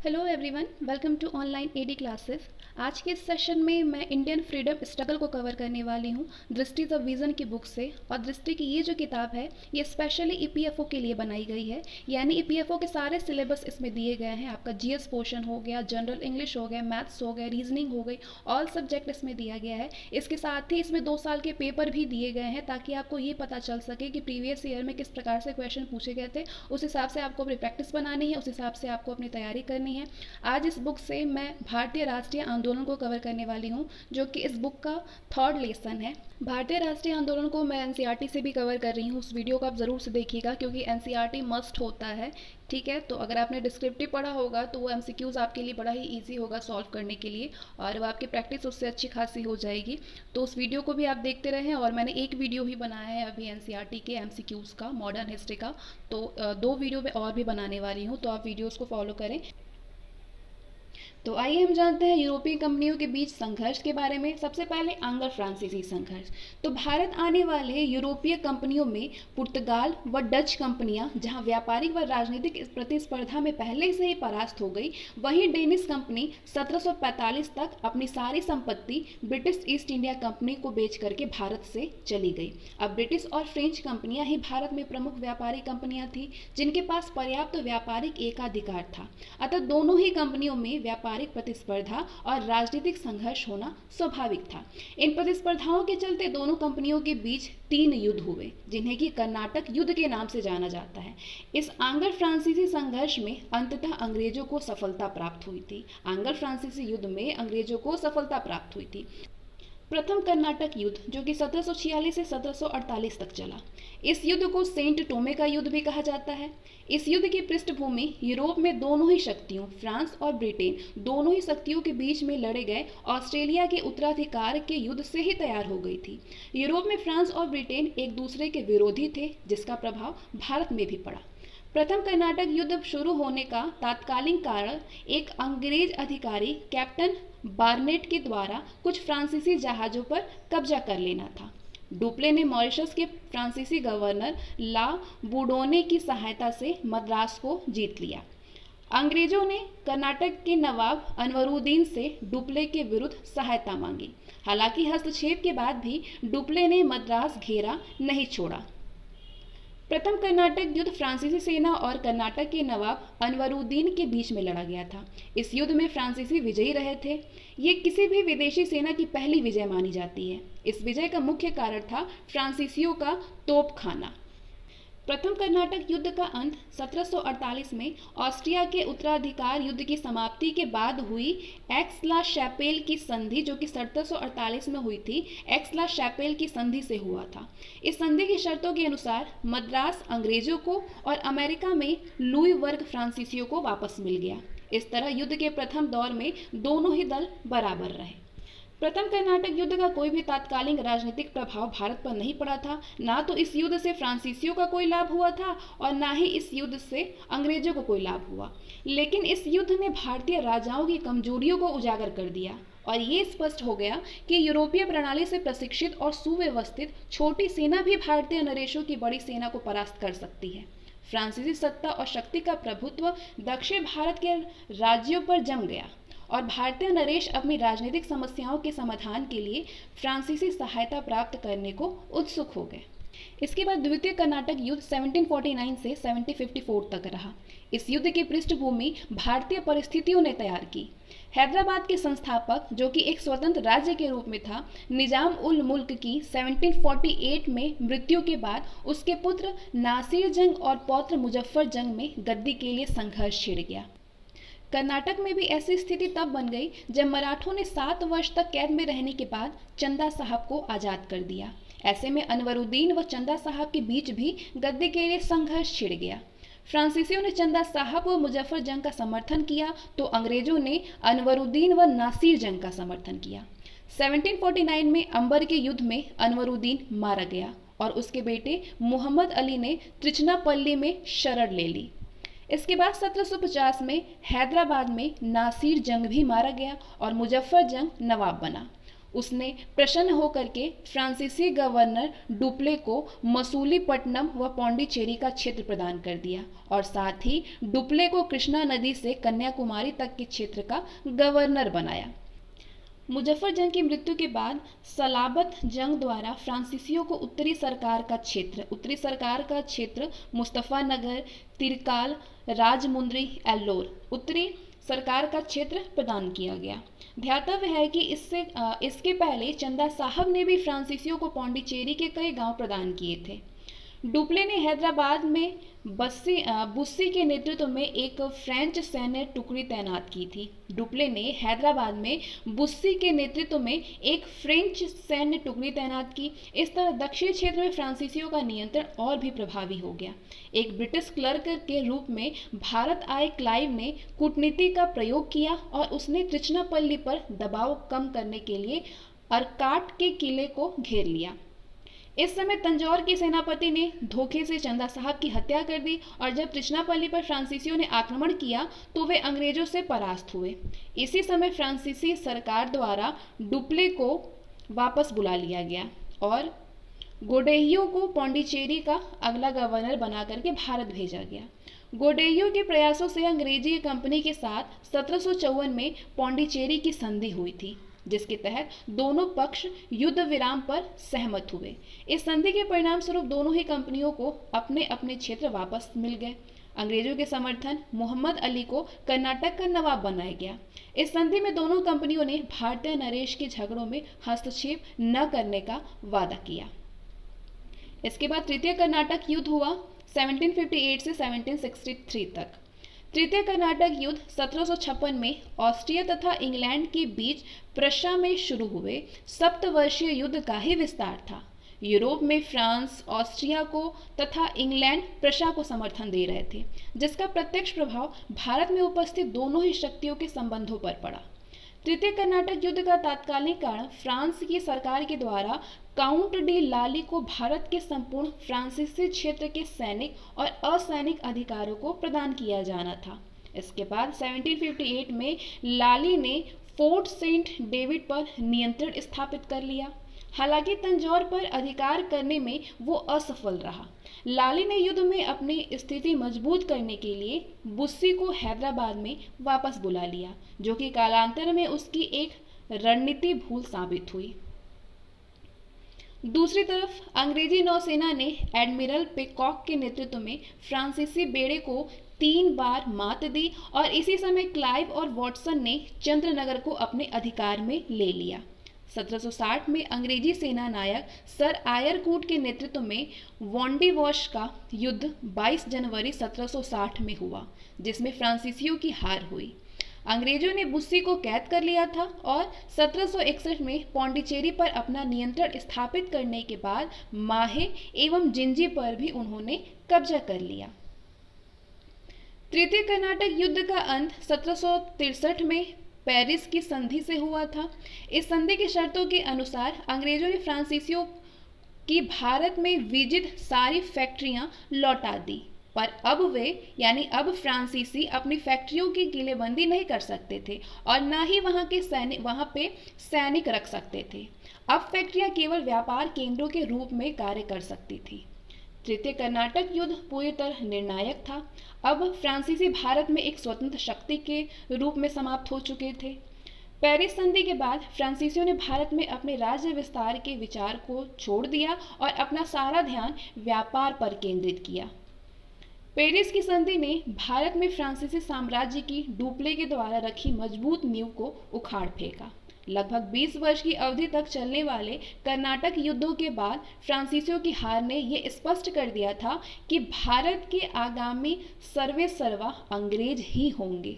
Hello everyone, welcome to online ED classes. आज के इस सेशन में मैं इंडियन फ्रीडम स्ट्रगल को कवर करने वाली हूँ दृष्टि ऑफ विज़न की बुक से। और दृष्टि की ये जो किताब है ये स्पेशली ईपीएफओ के लिए बनाई गई है, यानी ईपीएफओ के सारे सिलेबस इसमें दिए गए हैं। आपका जीएस पोर्शन हो गया, जनरल इंग्लिश हो गया, मैथ्स हो गया, रीजनिंग हो गई, ऑल सब्जेक्ट इसमें दिया गया है। इसके साथ ही इसमें 2 साल के पेपर भी दिए गए हैं ताकि आपको ये पता चल सके कि प्रीवियस ईयर में किस प्रकार से क्वेश्चन पूछे गए थे। उस हिसाब से आपको अपनी प्रैक्टिस बनानी है, उस हिसाब से आपको अपनी तैयारी करनी है। आज इस बुक से मैं भारतीय राष्ट्रीय आंदोलन को कवर करने वाली हूँ, जो कि इस बुक का थर्ड लेसन है। भारतीय राष्ट्रीय आंदोलन को मैं एनसीईआरटी से भी कवर कर रही हूँ। उस वीडियो को आप ज़रूर से देखिएगा क्योंकि एनसीईआरटी मस्ट होता है। ठीक है, तो अगर आपने डिस्क्रिप्टिव पढ़ा होगा तो वो एमसीक्यूज़ आपके लिए बड़ा ही ईजी होगा सॉल्व करने के लिए, और वो आपकी प्रैक्टिस उससे अच्छी खासी हो जाएगी। तो उस वीडियो को भी आप देखते रहें। और मैंने एक वीडियो ही बनाया है अभी एनसीईआरटी के एमसीक्यूज़ का, मॉडर्न हिस्ट्री का। तो 2 वीडियो मैं और भी बनाने वाली हूँ, तो आप वीडियोज़ को फॉलो करें। तो आइए हम जानते हैं यूरोपीय कंपनियों के बीच संघर्ष के बारे में। सबसे पहले आंग्लो फ्रांसीसी संघर्ष। तो भारत आने वाले यूरोपीय कंपनियों में पुर्तगाल व डच कंपनियां जहां व्यापारिक व राजनीतिक प्रतिस्पर्धा में पहले से ही परास्त हो गई, वहीं डेनिश कंपनी 1745 तक अपनी सारी संपत्ति ब्रिटिश ईस्ट इंडिया कंपनी को बेच करके भारत से चली गई। अब ब्रिटिश और फ्रेंच कंपनियां ही भारत में प्रमुख व्यापारी कंपनियां थी जिनके पास पर्याप्त व्यापारिक एकाधिकार था। अतः दोनों ही कंपनियों में व्यापारिक प्रतिस्पर्धा और राजनीतिक संघर्ष होना स्वाभाविक था। इन प्रतिस्पर्धाओं के चलते दोनों कंपनियों के बीच 3 युद्ध हुए, जिन्हें कि कर्नाटक युद्ध के नाम से जाना जाता है। इस आंग्लो फ्रांसीसी संघर्ष में अंततः अंग्रेजों को सफलता प्राप्त हुई थी। आंग्लो फ्रांसीसी युद्ध में अंग्रेजों को सफलता प्राप्त हुई थी। प्रथम कर्नाटक युद्ध, जो कि 1746 से 1748 तक चला। इस युद्ध को सेंट टोमे का युद्ध भी कहा जाता है। इस युद्ध की पृष्ठभूमि यूरोप में दोनों ही शक्तियों, फ्रांस और ब्रिटेन, दोनों ही शक्तियों के बीच में लड़े गए ऑस्ट्रेलिया के उत्तराधिकार के युद्ध से ही तैयार हो गई थी। यूरोप में फ्रांस और ब्रिटेन एक दूसरे के विरोधी थे, जिसका प्रभाव भारत में भी पड़ा। प्रथम कर्नाटक युद्ध शुरू होने का तात्कालिक कारण एक अंग्रेज अधिकारी कैप्टन बार्नेट के द्वारा कुछ फ्रांसीसी जहाज़ों पर कब्जा कर लेना था। डुप्ले ने मॉरिशस के फ्रांसीसी गवर्नर ला बूडोने की सहायता से मद्रास को जीत लिया। अंग्रेजों ने कर्नाटक के नवाब अनवरुद्दीन से डुप्ले के विरुद्ध सहायता मांगी। हालांकि हस्तक्षेप के बाद भी डुप्ले ने मद्रास घेरा नहीं छोड़ा। प्रथम कर्नाटक युद्ध फ्रांसीसी सेना और कर्नाटक के नवाब अनवरुद्दीन के बीच में लड़ा गया था। इस युद्ध में फ्रांसीसी विजयी रहे थे। ये किसी भी विदेशी सेना की पहली विजय मानी जाती है। इस विजय का मुख्य कारण था फ्रांसीसियों का तोपखाना। प्रथम कर्नाटक युद्ध का अंत 1748 में ऑस्ट्रिया के उत्तराधिकार युद्ध की समाप्ति के बाद हुई एक्स-ला शैपेल की संधि, जो कि 1748 में हुई थी, एक्स-ला शैपेल की संधि से हुआ था। इस संधि की शर्तों के अनुसार मद्रास अंग्रेजों को और अमेरिका में लुई वर्ग फ्रांसीसियों को वापस मिल गया। इस तरह युद्ध के प्रथम दौर में दोनों ही दल बराबर रहे। प्रथम कर्नाटक युद्ध का कोई भी तात्कालिक राजनीतिक प्रभाव भारत पर नहीं पड़ा था। ना तो इस युद्ध से फ्रांसीसियों का कोई लाभ हुआ था और ना ही इस युद्ध से अंग्रेजों को कोई लाभ हुआ। लेकिन इस युद्ध ने भारतीय राजाओं की कमजोरियों को उजागर कर दिया और ये स्पष्ट हो गया कि यूरोपीय प्रणाली से प्रशिक्षित और सुव्यवस्थित छोटी सेना भी भारतीय नरेशों की बड़ी सेना को परास्त कर सकती है। फ्रांसीसी सत्ता और शक्ति का प्रभुत्व दक्षिण भारत के राज्यों पर जम गया और भारतीय नरेश अपनी राजनीतिक समस्याओं के समाधान के लिए फ्रांसीसी सहायता प्राप्त करने को उत्सुक हो गए। इसके बाद द्वितीय कर्नाटक युद्ध 1749 से 1754 तक रहा। इस युद्ध की पृष्ठभूमि भारतीय परिस्थितियों ने तैयार की। हैदराबाद के संस्थापक, जो कि एक स्वतंत्र राज्य के रूप में था, निजाम उल मुल्क की 1748 में मृत्यु के बाद उसके पुत्र नासिर जंग और पौत्र मुजफ्फर जंग में गद्दी के लिए संघर्ष छिड़ गया। कर्नाटक में भी ऐसी स्थिति तब बन गई जब मराठों ने 7 वर्ष तक कैद में रहने के बाद चंदा साहब को आज़ाद कर दिया। ऐसे में अनवरुद्दीन व चंदा साहब के बीच भी गद्दी के लिए संघर्ष छिड़ गया। फ्रांसीसियों ने चंदा साहब व मुजफ्फर जंग का समर्थन किया तो अंग्रेजों ने अनवरुद्दीन व नासिर जंग का समर्थन किया। 1749 में अंबर के युद्ध में अनवरुद्दीन मारा गया और उसके बेटे मुहम्मद अली ने त्रिचनापल्ली में शरण ले ली। इसके बाद 1750 में हैदराबाद में नासिर जंग भी मारा गया और मुजफ्फर जंग नवाब बना। उसने प्रसन्न होकर के फ्रांसीसी गवर्नर डुप्ले को मसूलीपट्टनम व पौंडीचेरी का क्षेत्र प्रदान कर दिया और साथ ही डुप्ले को कृष्णा नदी से कन्याकुमारी तक के क्षेत्र का गवर्नर बनाया। मुजफ्फर जंग की मृत्यु के बाद सलाबत जंग द्वारा फ्रांसीसियों को उत्तरी सरकार का क्षेत्र मुस्तफ़ानगर, तिरकाल, राजमुंद्री, एल्लोर उत्तरी सरकार का क्षेत्र प्रदान किया गया। ध्यातव्य है कि इसके पहले चंदा साहब ने भी फ्रांसीसियों को पौंडीचेरी के कई गांव प्रदान किए थे। डुप्ले ने हैदराबाद में बुस्सी के नेतृत्व में एक फ्रेंच सैन्य टुकड़ी तैनात की थी। डुप्ले ने हैदराबाद में बुस्सी के नेतृत्व में एक फ्रेंच सैन्य टुकड़ी तैनात की। इस तरह दक्षिण क्षेत्र में फ्रांसीसियों का नियंत्रण और भी प्रभावी हो गया। एक ब्रिटिश क्लर्क के रूप में भारत आए क्लाइव ने कूटनीति का प्रयोग किया और उसने त्रिचनापल्ली पर दबाव कम करने के लिए अरकाट के किले को घेर लिया। इस समय तंजौर के सेनापति ने धोखे से चंदा साहब की हत्या कर दी और जब त्रिचनापल्ली पर फ्रांसीसियों ने आक्रमण किया तो वे अंग्रेजों से परास्त हुए। इसी समय फ्रांसीसी सरकार द्वारा डुप्ले को वापस बुला लिया गया और गोडेइयो को पौंडीचेरी का अगला गवर्नर बना करके भारत भेजा गया। गोडेइयो के प्रयासों से अंग्रेजी कंपनी के साथ 1754 में पौंडीचेरी की संधि हुई थी, जिसके तहत दोनों पक्ष युद्ध विराम पर सहमत हुए। इस संधि के परिणाम स्वरूप दोनों ही कंपनियों को अपने अपने क्षेत्र वापस मिल गए। अंग्रेजों के समर्थन मोहम्मद अली को कर्नाटक का नवाब बनाया गया। इस संधि में दोनों कंपनियों ने भारतीय नरेश के झगड़ों में हस्तक्षेप न करने का वादा किया। इसके बाद तृतीय कर्नाटक युद्ध हुआ 1758 से 1763 तक। तृतीय कर्नाटक युद्ध 1756 में ऑस्ट्रिया तथा इंग्लैंड के बीच प्रशा में शुरू हुए सप्तवर्षीय युद्ध का ही विस्तार था। यूरोप में फ्रांस, ऑस्ट्रिया को तथा इंग्लैंड प्रशा को समर्थन दे रहे थे, जिसका प्रत्यक्ष प्रभाव भारत में उपस्थित दोनों ही शक्तियों के संबंधों पर पड़ा। तृतीय कर्नाटक युद्ध का तात्कालिक कारण फ्रांस की सरकार के द्वारा काउंट डी लाली को भारत के संपूर्ण फ्रांसीसी क्षेत्र के सैनिक और असैनिक अधिकारों को प्रदान किया जाना था। इसके बाद 1758 में लाली ने फोर्ट सेंट डेविड पर नियंत्रण स्थापित कर लिया। हालांकि तंजौर पर अधिकार करने में वो असफल रहा। लाली ने युद्ध में अपनी स्थिति मजबूत करने के लिए बुस्सी को हैदराबाद में वापस बुला लिया, जो कि कालांतर में उसकी एक रणनीति भूल साबित हुई। दूसरी तरफ अंग्रेजी नौसेना ने एडमिरल पिकॉक के नेतृत्व में फ्रांसीसी बेड़े को 3 बार मात दी और इसी समय क्लाइव और वॉटसन ने चंद्रनगर को अपने अधिकार में ले लिया। 1760 में अंग्रेजी सेना नायक सर आयरकूट के नेतृत्व में वॉन्डीवॉश का युद्ध 22 जनवरी 1760 में हुआ, जिसमें फ्रांसीसियों की हार हुई। अंग्रेजों ने बुस्सी को कैद कर लिया था और 1761 में पौंडीचेरी पर अपना नियंत्रण स्थापित करने के बाद माहे एवं जिंजी पर भी उन्होंने कब्जा कर लिया। तृतीय कर्नाटक युद्ध का अंत 1763 में पेरिस की संधि से हुआ था। इस संधि की शर्तों के अनुसार अंग्रेजों ने फ्रांसीसियों की भारत में विजित सारी फैक्ट्रियां लौटा दी, पर अब फ्रांसीसी अपनी फैक्ट्रियों की किलेबंदी नहीं कर सकते थे और न ही वहां पे सैनिक रख सकते थे। अब फैक्ट्रियां केवल व्यापार केंद्रों के रूप में कार्य कर सकती थी। तृतीय कर्नाटक युद्ध पूरी तरह निर्णायक था। अब फ्रांसीसी भारत में एक स्वतंत्र शक्ति के रूप में समाप्त हो चुके थे। पेरिस संधि के बाद फ्रांसीसियों ने भारत में अपने राज्य विस्तार के विचार को छोड़ दिया और अपना सारा ध्यान व्यापार पर केंद्रित किया। पेरिस की संधि ने भारत में फ्रांसीसी साम्राज्य की डुप्ले के द्वारा रखी मजबूत नींव को उखाड़ फेंका। लगभग 20 वर्ष की अवधि तक चलने वाले कर्नाटक युद्धों के बाद फ्रांसीसियों की हार ने यह स्पष्ट कर दिया था कि भारत के आगामी सर्वे सर्वा अंग्रेज ही होंगे।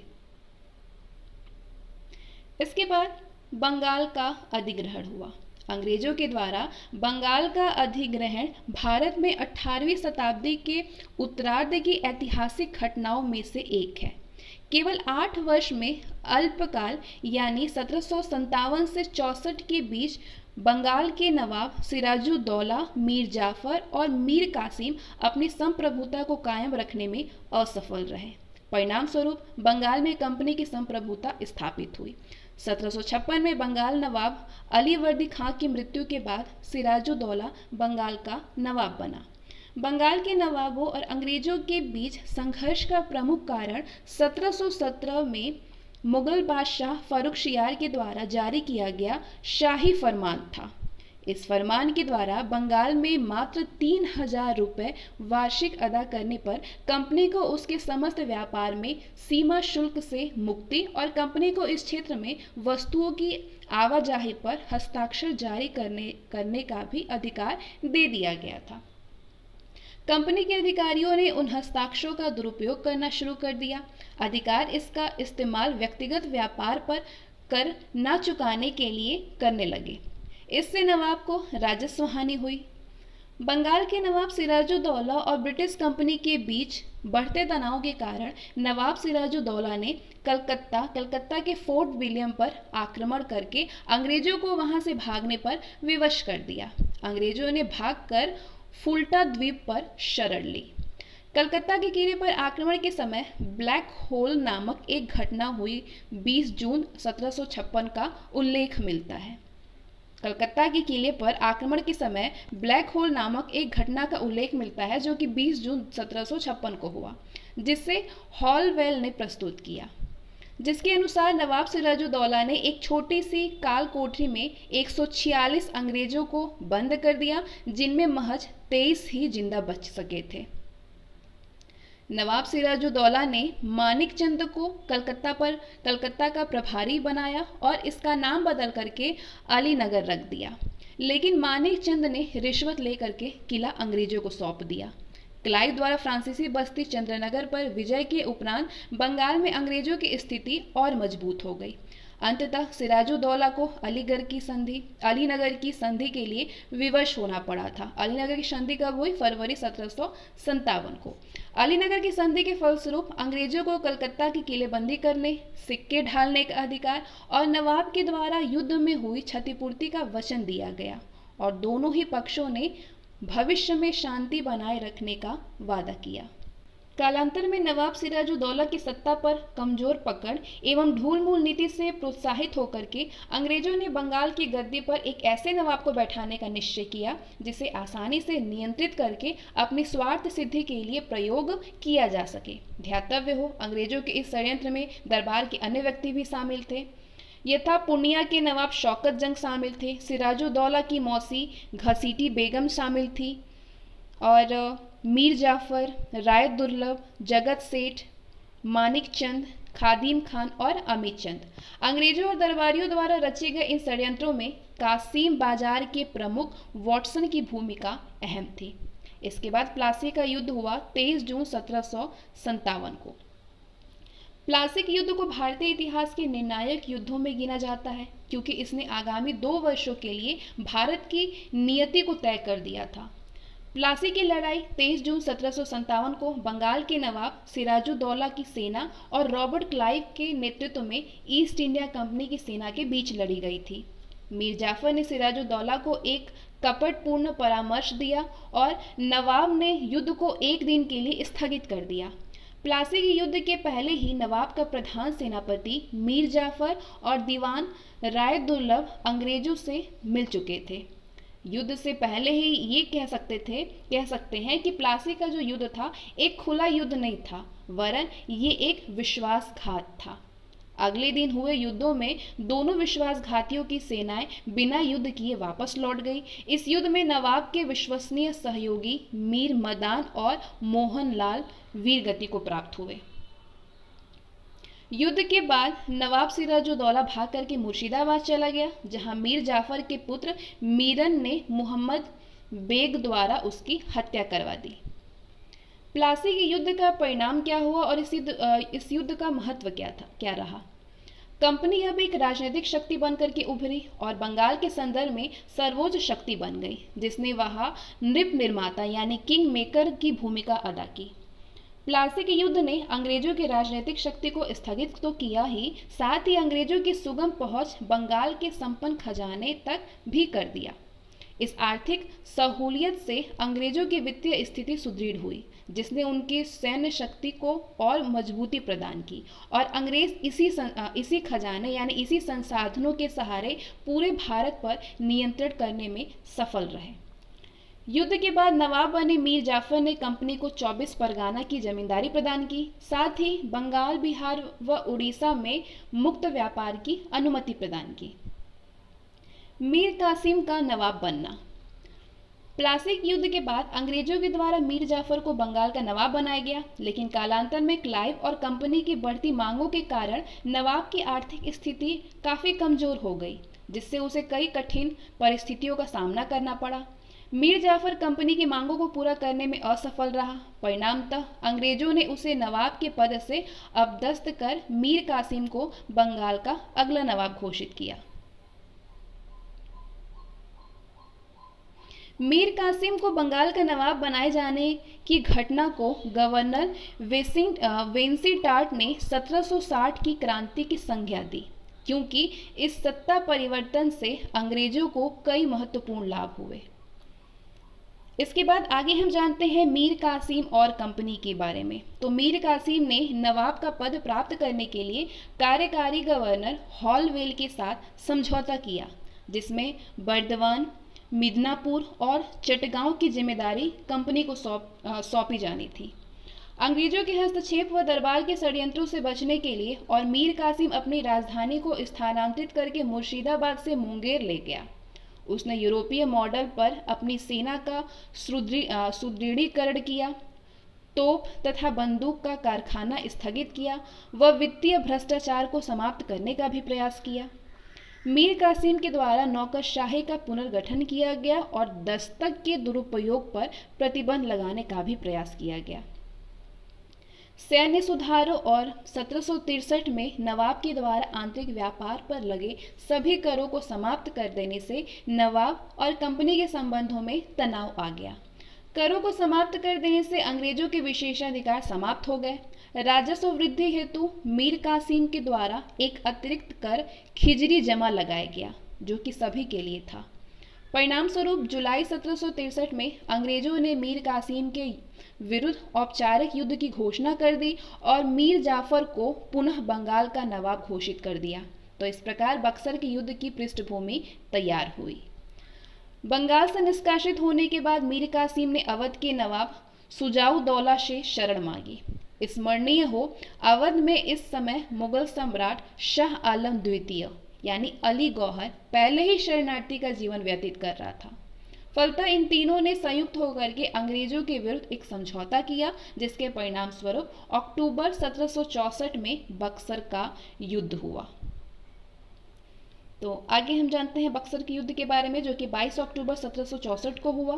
इसके बाद बंगाल का अधिग्रहण हुआ। अंग्रेजों के द्वारा बंगाल का अधिग्रहण भारत में 18वीं शताब्दी के उत्तरार्ध की ऐतिहासिक घटनाओं में से एक है। केवल 8 वर्ष में अल्पकाल यानी 1757 से 64 के बीच बंगाल के नवाब सिराजुद्दौला, मीर जाफर और मीर कासिम अपनी संप्रभुता को कायम रखने में असफल रहे। परिणाम स्वरूप बंगाल में कंपनी की संप्रभुता स्थापित हुई। 1756 में बंगाल नवाब अलीवर्दी खां की मृत्यु के बाद सिराजुद्दौला बंगाल का नवाब बना। बंगाल के नवाबों और अंग्रेजों के बीच संघर्ष का प्रमुख कारण 1717 में मुगल बादशाह फर्रुखशियार के द्वारा जारी किया गया शाही फरमान था। इस फरमान के द्वारा बंगाल में मात्र 3000 रुपये वार्षिक अदा करने पर कंपनी को उसके समस्त व्यापार में सीमा शुल्क से मुक्ति और कंपनी को इस क्षेत्र में वस्तुओं की आवाजाही पर हस्ताक्षर जारी करने का भी अधिकार दे दिया गया था। कंपनी के अधिकारियों ने उन हस्ताक्षरों का दुरुपयोग करना शुरू कर दिया। अधिकार इसका इस्तेमाल व्यक्तिगत व्यापार पर कर न चुकाने के लिए करने लगे। इससे नवाब को राजस्व हानि हुई। बंगाल के नवाब सिराजुद्दौला और ब्रिटिश कंपनी के बीच बढ़ते तनाव के कारण नवाब सिराजुद्दौला ने कलकत्ता के फोर्ट विलियम पर आक्रमण करके अंग्रेजों को वहां से भागने पर विवश कर दिया। अंग्रेजों ने भागकर फुल्टा द्वीप पर शरण ली। कलकत्ता के किले पर आक्रमण के समय ब्लैक होल नामक एक घटना हुई 20 जून 1756 का उल्लेख मिलता है। कलकत्ता के किले पर आक्रमण के समय ब्लैक होल नामक एक घटना का उल्लेख मिलता है जो कि 20 जून 1756 को हुआ, जिसे हॉलवेल ने प्रस्तुत किया। जिसके अनुसार नवाब सिराजुद्दौला ने एक छोटी सी काल कोठरी में 146 अंग्रेजों को बंद कर दिया, जिनमें महज 23 ही जिंदा बच सके थे। नवाब सिराजुद्दौला ने मानिकचंद को कलकत्ता का प्रभारी बनाया और इसका नाम बदल करके अलीनगर रख दिया। लेकिन मानिकचंद ने रिश्वत लेकर के किला अंग्रेजों को सौंप दिया। क्लाइव द्वारा फ्रांसीसी बस्ती चंद्रनगर पर विजय के उपरांत बंगाल में अंग्रेजों की स्थिति और मजबूत हो गई। अंततः सिराजुद्दौला को अलीनगर की संधि के लिए विवश होना पड़ा था। अलीनगर की संधि कब हुई? फरवरी 1757 को। अलीनगर की संधि के फलस्वरूप अंग्रेजों को कलकत्ता की किलेबंदी करने, सिक्के ढालने का अधिकार और नवाब के द्वारा युद्ध में हुई क्षतिपूर्ति का वचन दिया गया और दोनों ही पक्षों ने भविष्य में शांति बनाए रखने का वादा किया। कालांतर में नवाब सिराजुद्दौला की सत्ता पर कमजोर पकड़ एवं ढूलमूल नीति से प्रोत्साहित होकर के अंग्रेजों ने बंगाल की गद्दी पर एक ऐसे नवाब को बैठाने का निश्चय किया जिसे आसानी से नियंत्रित करके अपनी स्वार्थ सिद्धि के लिए प्रयोग किया जा सके। ध्यातव्य हो, अंग्रेजों के इस षड्यंत्र में दरबार के अन्य व्यक्ति भी शामिल थे। यथा पूर्णिया के नवाब शौकत जंग शामिल थे, सिराजुद्दौला की मौसी घसीटी बेगम शामिल थी और मीर जाफर, राय दुर्लभ, जगत सेठ, मानिकचंद, खादिम खान और अमित चंद। अंग्रेजों और दरबारियों द्वारा रचे गए इन षड्यंत्रों में कासिम बाजार के प्रमुख वॉटसन की भूमिका अहम थी। इसके बाद प्लासी का युद्ध हुआ 23 जून 1757 को। प्लासी के युद्ध को भारतीय इतिहास के निर्णायक युद्धों में गिना जाता है क्योंकि इसने आगामी 2 वर्षों के लिए भारत की नियति को तय कर दिया था। प्लासी की लड़ाई 23 जून 1757 को बंगाल के नवाब सिराजुद्दौला की सेना और रॉबर्ट क्लाइव के नेतृत्व में ईस्ट इंडिया कंपनी की सेना के बीच लड़ी गई थी। मीर जाफर ने सिराजुद्दौला को एक कपटपूर्ण परामर्श दिया और नवाब ने युद्ध को 1 दिन के लिए स्थगित कर दिया। प्लासी के युद्ध के पहले ही नवाब का प्रधान सेनापति मीर जाफर और दीवान राय दुर्लभ अंग्रेजों से मिल चुके थे। युद्ध से पहले ही ये कह सकते हैं कि प्लासी का जो युद्ध था एक खुला युद्ध नहीं था, वरन ये एक विश्वासघात था। अगले दिन हुए युद्धों में दोनों विश्वासघातियों की सेनाएं बिना युद्ध किए वापस लौट गई। इस युद्ध में नवाब के विश्वसनीय सहयोगी मीर मदान और मोहनलाल वीरगति को प्राप्त हुए। युद्ध के बाद नवाब सिराजुद्दौला भाग करके मुर्शिदाबाद चला गया, जहां मीर जाफर के पुत्र मीरन ने मोहम्मद बेग द्वारा उसकी हत्या करवा दी। प्लासी के युद्ध का परिणाम क्या हुआ और इस युद्ध का महत्व क्या रहा? कंपनी अब एक राजनीतिक शक्ति बनकर के उभरी और बंगाल के संदर्भ में सर्वोच्च शक्ति बन गई, जिसने वहां नृप निर्माता यानी किंग मेकर की भूमिका अदा की। प्लासी के युद्ध ने अंग्रेजों की राजनीतिक शक्ति को स्थगित तो किया ही, साथ ही अंग्रेजों की सुगम पहुंच बंगाल के संपन्न खजाने तक भी कर दिया। इस आर्थिक सहूलियत से अंग्रेजों की वित्तीय स्थिति सुदृढ़ हुई, जिसने उनकी सैन्य शक्ति को और मजबूती प्रदान की और अंग्रेज इसी खजाने यानी इसी संसाधनों के सहारे पूरे भारत पर नियंत्रण करने में सफल रहे। युद्ध के बाद नवाब बने मीर जाफर ने कंपनी को 24 परगाना की जमींदारी प्रदान की, साथ ही बंगाल, बिहार व उड़ीसा में मुक्त व्यापार की अनुमति प्रदान की। मीर कासिम का नवाब बनना। प्लासी युद्ध के बाद अंग्रेजों के द्वारा मीर जाफर को बंगाल का नवाब बनाया गया, लेकिन कालांतर में क्लाइव और कंपनी की बढ़ती मांगों के कारण नवाब की आर्थिक स्थिति काफी कमजोर हो गई, जिससे उसे कई कठिन परिस्थितियों का सामना करना पड़ा। मीर जाफर कंपनी की मांगों को पूरा करने में असफल रहा। परिणामतः अंग्रेजों ने उसे नवाब के पद से अपदस्थ कर मीर कासिम को बंगाल का अगला नवाब घोषित किया। मीर कासिम को बंगाल का नवाब बनाए जाने की घटना को गवर्नर वेंसीटार्ट ने 1760 की क्रांति की संज्ञा दी, क्योंकि इस सत्ता परिवर्तन से अंग्रेजों को कई महत्वपूर्ण लाभ हुए। इसके बाद आगे हम जानते हैं मीर कासिम और कंपनी के बारे में। तो मीर कासिम ने नवाब का पद प्राप्त करने के लिए कार्यकारी गवर्नर हॉलवेल के साथ समझौता किया, जिसमें बर्दवान, मिदनापुर और चटगांव की जिम्मेदारी कंपनी को सौंपी जानी थी। अंग्रेजों के हस्तक्षेप व दरबार के षड्यंत्रों से बचने के लिए और मीर कासिम अपनी राजधानी को स्थानांतरित करके मुर्शिदाबाद से मुंगेर ले गया। उसने यूरोपीय मॉडल पर अपनी सेना का सुदृढ़ीकरण किया, तोप तथा बंदूक का कारखाना स्थगित किया व वित्तीय भ्रष्टाचार को समाप्त करने का भी प्रयास किया। मीर कासिम के द्वारा नौकरशाही का पुनर्गठन किया गया और दस्तक के दुरुपयोग पर प्रतिबंध लगाने का भी प्रयास किया गया। सैन्य सुधारों और 1763 में नवाब के द्वारा आंतरिक व्यापार पर लगे सभी करों को समाप्त कर देने से नवाब और कंपनी के संबंधों में तनाव आ गया। करों को समाप्त कर देने से अंग्रेजों के विशेषाधिकार समाप्त हो गए। राजस्व वृद्धि हेतु मीर कासिम के द्वारा एक अतिरिक्त कर खिजरी जमा लगाया गया, जो कि सभी के लिए था। परिणाम स्वरूप जुलाई 1763 में अंग्रेजों ने मीर कासिम के विरुद्ध औपचारिक युद्ध की घोषणा कर दी और मीर जाफर को पुनः बंगाल का नवाब घोषित कर दिया। तो इस प्रकार बक्सर के युद्ध की पृष्ठभूमि तैयार हुई। बंगाल से निष्कासित होने के बाद मीर कासिम ने अवध के नवाब सुजाउद्दौला से शरण मांगी। स्मरणीय हो, अवध में इस समय मुगल सम्राट शाह आलम द्वितीय यानी अली गौहर पहले ही शरणार्थी का जीवन व्यतीत कर रहा था। फलतः इन तीनों ने संयुक्त होकर के अंग्रेजों के विरुद्ध एक समझौता किया, जिसके परिणाम स्वरूप अक्टूबर 1764 में बक्सर का युद्ध हुआ। तो आगे हम जानते हैं बक्सर के युद्ध के बारे में, जो कि 22 अक्टूबर 1764 को हुआ।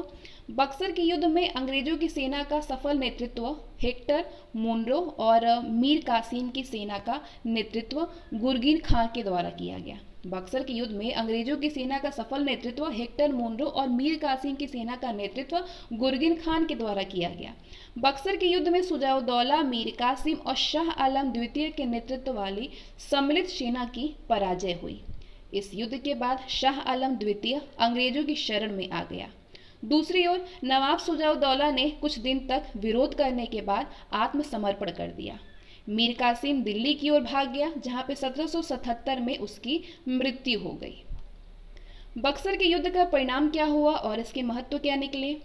बक्सर के युद्ध में अंग्रेजों की सेना का सफल नेतृत्व हेक्टर मुनरो और मीर कासिम की सेना का नेतृत्व गुरगिन खां के द्वारा किया गया। बक्सर के युद्ध में अंग्रेजों की सेना का सफल नेतृत्व हेक्टर मुनरो और मीर कासिम की सेना का नेतृत्व गुरगिन खान के द्वारा किया गया। बक्सर के युद्ध में सुजाउद्दौला, मीर कासिम और शाह आलम द्वितीय के नेतृत्व वाली सम्मिलित सेना की पराजय हुई। इस युद्ध के बाद शाह आलम द्वितीय अंग्रेजों की शरण में आ गया। दूसरी ओर नवाब सुजाउद्दौला ने कुछ दिन तक विरोध करने के बाद आत्मसमर्पण कर दिया। मीर कासिम दिल्ली की ओर भाग गया, जहां पे 1777 में उसकी मृत्यु हो गई। बक्सर के युद्ध का परिणाम क्या हुआ और इसके महत्व क्या निकले?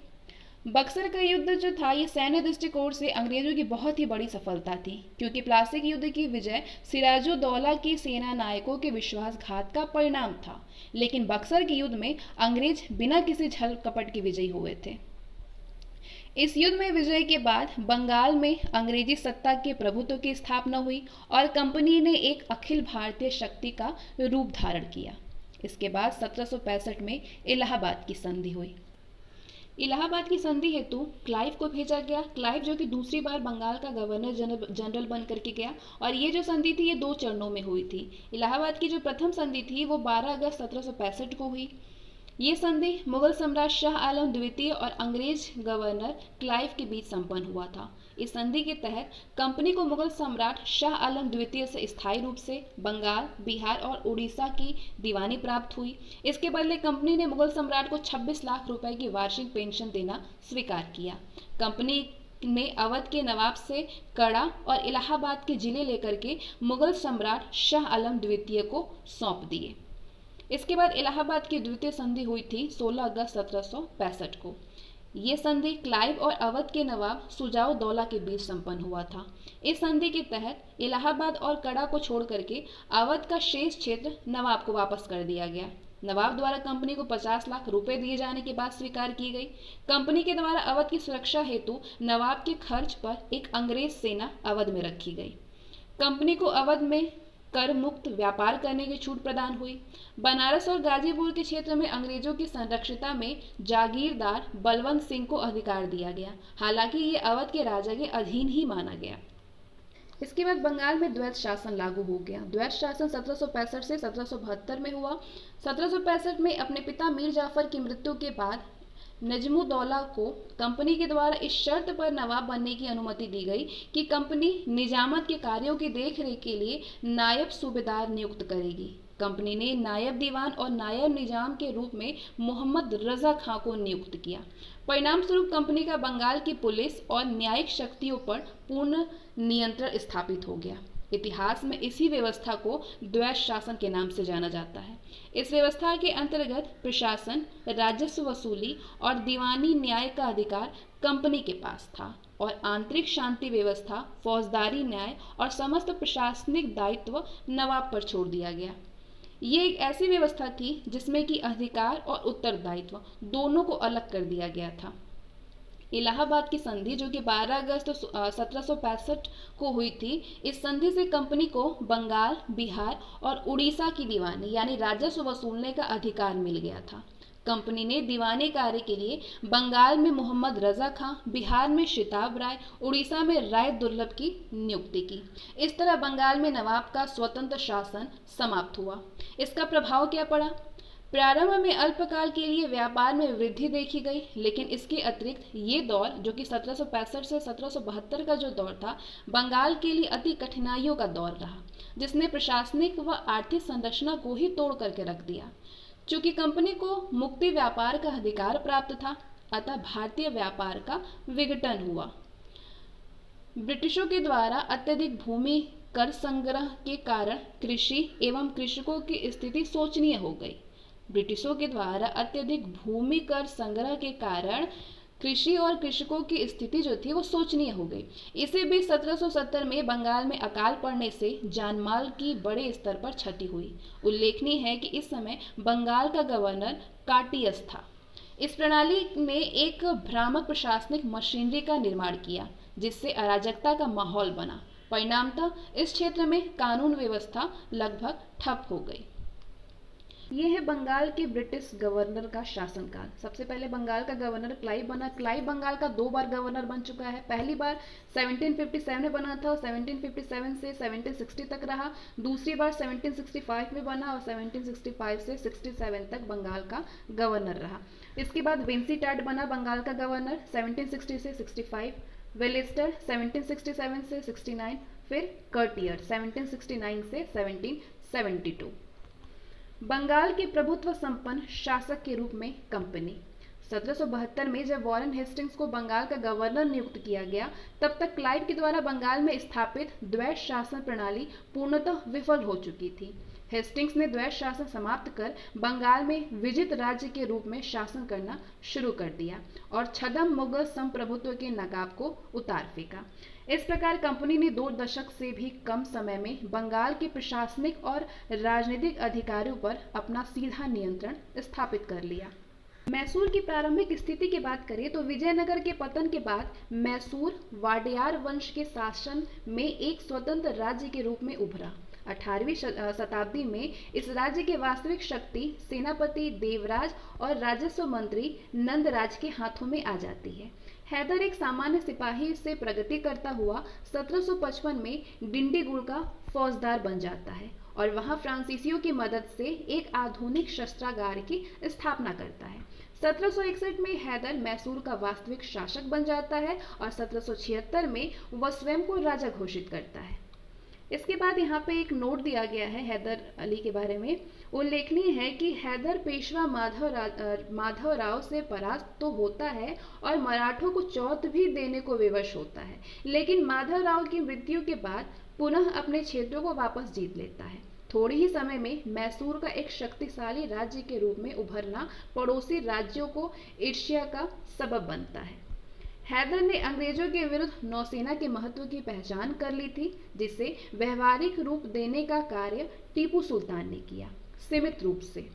बक्सर का युद्ध जो था, ये सैन्य दृष्टिकोण से अंग्रेजों की बहुत ही बड़ी सफलता थी, क्योंकि प्लासी के युद्ध की विजय सिराजुद्दौला की सेना नायकों के विश्वासघात का परिणाम था। लेकिन बक्सर के युद्ध में अंग्रेज बिना किसी छल कपट के विजयी हुए थे। इस युद्ध में विजय के बाद बंगाल में अंग्रेजी सत्ता के प्रभुत्व की स्थापना हुई और कंपनी ने एक अखिल भारतीय शक्ति का रूप धारण किया। इसके बाद 1765 में इलाहाबाद की संधि हुई। इलाहाबाद की संधि हेतु क्लाइव को भेजा गया। क्लाइव जो कि दूसरी बार बंगाल का गवर्नर जनरल बन करके गया, और ये जो संधि थी ये 2 चरणों में हुई थी। इलाहाबाद की जो प्रथम संधि थी वो 12 अगस्त 1765 को हुई। ये संधि मुगल सम्राट शाह आलम द्वितीय और अंग्रेज गवर्नर क्लाइव के बीच संपन्न हुआ था। इस संधि के तहत कंपनी को मुगल सम्राट शाह आलम द्वितीय से स्थायी रूप से बंगाल, बिहार और उड़ीसा की दीवानी प्राप्त हुई। इसके बदले कंपनी ने मुगल सम्राट को 26 लाख रुपए की वार्षिक पेंशन देना स्वीकार किया। कंपनी ने अवध के नवाब से कड़ा और इलाहाबाद के जिले लेकर के मुगल सम्राट शाह आलम द्वितीय को सौंप दिए। इसके बाद इलाहाबाद की द्वितीय संधि हुई थी 16 अगस्त 1765 को। ये संधि क्लाइव और अवध के नवाब शुजाउद्दौला के बीच संपन्न हुआ था। इस संधि के तहत इलाहाबाद और कड़ा को छोड़ करके अवध का शेष क्षेत्र नवाब को वापस कर दिया गया। नवाब द्वारा कंपनी को 50 लाख रुपए दिए जाने की बात स्वीकार की गई। कंपनी के द्वारा अवध की सुरक्षा हेतु नवाब के खर्च पर एक अंग्रेज सेना अवध में रखी गई। कंपनी को अवध में कर मुक्त व्यापार करने की छूट प्रदान हुई। बनारस और गाजीपुर के क्षेत्र में अंग्रेजों की संरक्षिता में जागीरदार बलवंत सिंह को अधिकार दिया गया। हालांकि ये अवध के राजा के अधीन ही माना गया। इसके बाद बंगाल में द्वैत शासन लागू हो गया। द्वैत शासन 1765 से 1772 में हुआ। 1765 में अपने पिता मीर जाफर की मृत्यु के बाद नजमुद्दौला को कंपनी के द्वारा इस शर्त पर नवाब बनने की अनुमति दी गई कि कंपनी निजामत के कार्यों की देखरेख के लिए नायब सूबेदार नियुक्त करेगी। कंपनी ने नायब दीवान और नायब निजाम के रूप में मोहम्मद रजा खां को नियुक्त किया। परिणाम स्वरूप कंपनी का बंगाल की पुलिस और न्यायिक शक्तियों पर पूर्ण नियंत्रण स्थापित हो गया। इतिहास में इसी व्यवस्था को द्वैत शासन के नाम से जाना जाता है। इस व्यवस्था के अंतर्गत प्रशासन, राजस्व वसूली और दीवानी न्याय का अधिकार कंपनी के पास था और आंतरिक शांति व्यवस्था, फौजदारी न्याय और समस्त प्रशासनिक दायित्व नवाब पर छोड़ दिया गया। ये एक ऐसी व्यवस्था थी जिसमें कि अधिकार और उत्तरदायित्व दोनों को अलग कर दिया गया था। इलाहाबाद की संधि जो कि 12 अगस्त 1765 को हुई थी, इस संधि से कंपनी को बंगाल, बिहार और उड़ीसा की दीवानी यानी राजस्व वसूलने का अधिकार मिल गया था। कंपनी ने दीवानी कार्य के लिए बंगाल में मोहम्मद रजा खां, बिहार में शिताब राय, उड़ीसा में राय दुर्लभ की नियुक्ति की। इस तरह बंगाल में नवाब का स्वतंत्र शासन समाप्त हुआ। इसका प्रभाव क्या पड़ा? प्रारंभ में अल्पकाल के लिए व्यापार में वृद्धि देखी गई, लेकिन इसके अतिरिक्त ये दौर जो कि 1765 से 1772 का जो दौर था, बंगाल के लिए अति कठिनाइयों का दौर रहा, जिसने प्रशासनिक व आर्थिक संरचना को ही तोड़ करके रख दिया। चूंकि कंपनी को मुक्ति व्यापार का अधिकार प्राप्त था, अतः भारतीय व्यापार का विघटन हुआ। ब्रिटिशों के द्वारा अत्यधिक भूमि कर संग्रह के कारण कृषि एवं कृषकों की स्थिति शोचनीय हो गई। ब्रिटिशों के द्वारा अत्यधिक भूमि कर संग्रह के कारण कृषि और कृषकों की स्थिति जो थी वो शोचनीय हो गई। इसी बीच 1770 में बंगाल में अकाल पड़ने से जानमाल की बड़े स्तर पर क्षति हुई। उल्लेखनीय है कि इस समय बंगाल का गवर्नर काटियस था। इस प्रणाली में एक भ्रामक प्रशासनिक मशीनरी का निर्माण किया, जिससे अराजकता का माहौल बना। परिणामतः इस क्षेत्र में कानून व्यवस्था लगभग ठप हो गई। ये है बंगाल के ब्रिटिश गवर्नर का शासनकाल। सबसे पहले बंगाल का गवर्नर क्लाइव बना। क्लाइव बंगाल का 2 बार गवर्नर बन चुका है। पहली बार 1757 में बना था और 1757 से 1760 तक रहा। दूसरी बार 1765 में बना और 1765 से 67 तक बंगाल का गवर्नर रहा। इसके बाद विंसीटैट बना बंगाल का गवर्नर 1760 से 65, वेलिस्टर 1767 से 69, फिर कर्टियर 1769 से 1772। बंगाल के प्रभुत्व संपन्न शासक के रूप में कंपनी। 1772 में जब वॉरेन हेस्टिंग्स को बंगाल का गवर्नर नियुक्त किया गया, तब तक क्लाइव के द्वारा बंगाल में स्थापित द्वैत शासन प्रणाली पूर्णतः विफल हो चुकी थी। हेस्टिंग्स ने द्वैत शासन समाप्त कर बंगाल में विजित राज्य के रूप में शासन करना शुरू कर दिया और छद्म मुगल संप्रभुत्व के नकाब को उतार फेंका। इस प्रकार कंपनी ने 2 दशक से भी कम समय में बंगाल के प्रशासनिक और राजनीतिक अधिकारियों पर अपना सीधा नियंत्रण स्थापित कर लिया। मैसूर की प्रारंभिक स्थिति की बात करें तो विजयनगर के पतन के बाद मैसूर वाडियार वंश के शासन में एक स्वतंत्र राज्य के रूप में उभरा। 18वीं शताब्दी में इस राज्य की वास्तविक शक्ति सेनापति देवराज और राजस्व मंत्री नंदराज के हाथों में आ जाती है। हैदर एक सामान्य सिपाही से प्रगति करता हुआ 1755 में डिंडीगुल का फौजदार बन जाता है और वहां फ्रांसीसियों की मदद से एक आधुनिक शस्त्रागार की स्थापना करता है। 1761 में हैदर मैसूर का वास्तविक शासक बन जाता है और 1776 में वह स्वयं को राजा घोषित करता है। इसके बाद यहाँ पे एक नोट दिया गया है हैदर अली के बारे में। उल्लेखनीय है कि हैदर पेशवा माधव राव से परास्त तो होता है और मराठों को चौथ भी देने को विवश होता है, लेकिन माधव राव की मृत्यु के बाद पुनः अपने क्षेत्रों को वापस जीत लेता है। थोड़े ही समय में मैसूर का एक शक्तिशाली राज्य के रूप में उभरना पड़ोसी राज्यों को ईर्ष्या का सबब बनता है। हैदर ने अंग्रेजों के विरुद्ध नौसेना के महत्व की पहचान कर ली थी, जिसे व्यवहारिक रूप देने का कार्य टीपू सुल्तान ने किया, सीमित रूप से।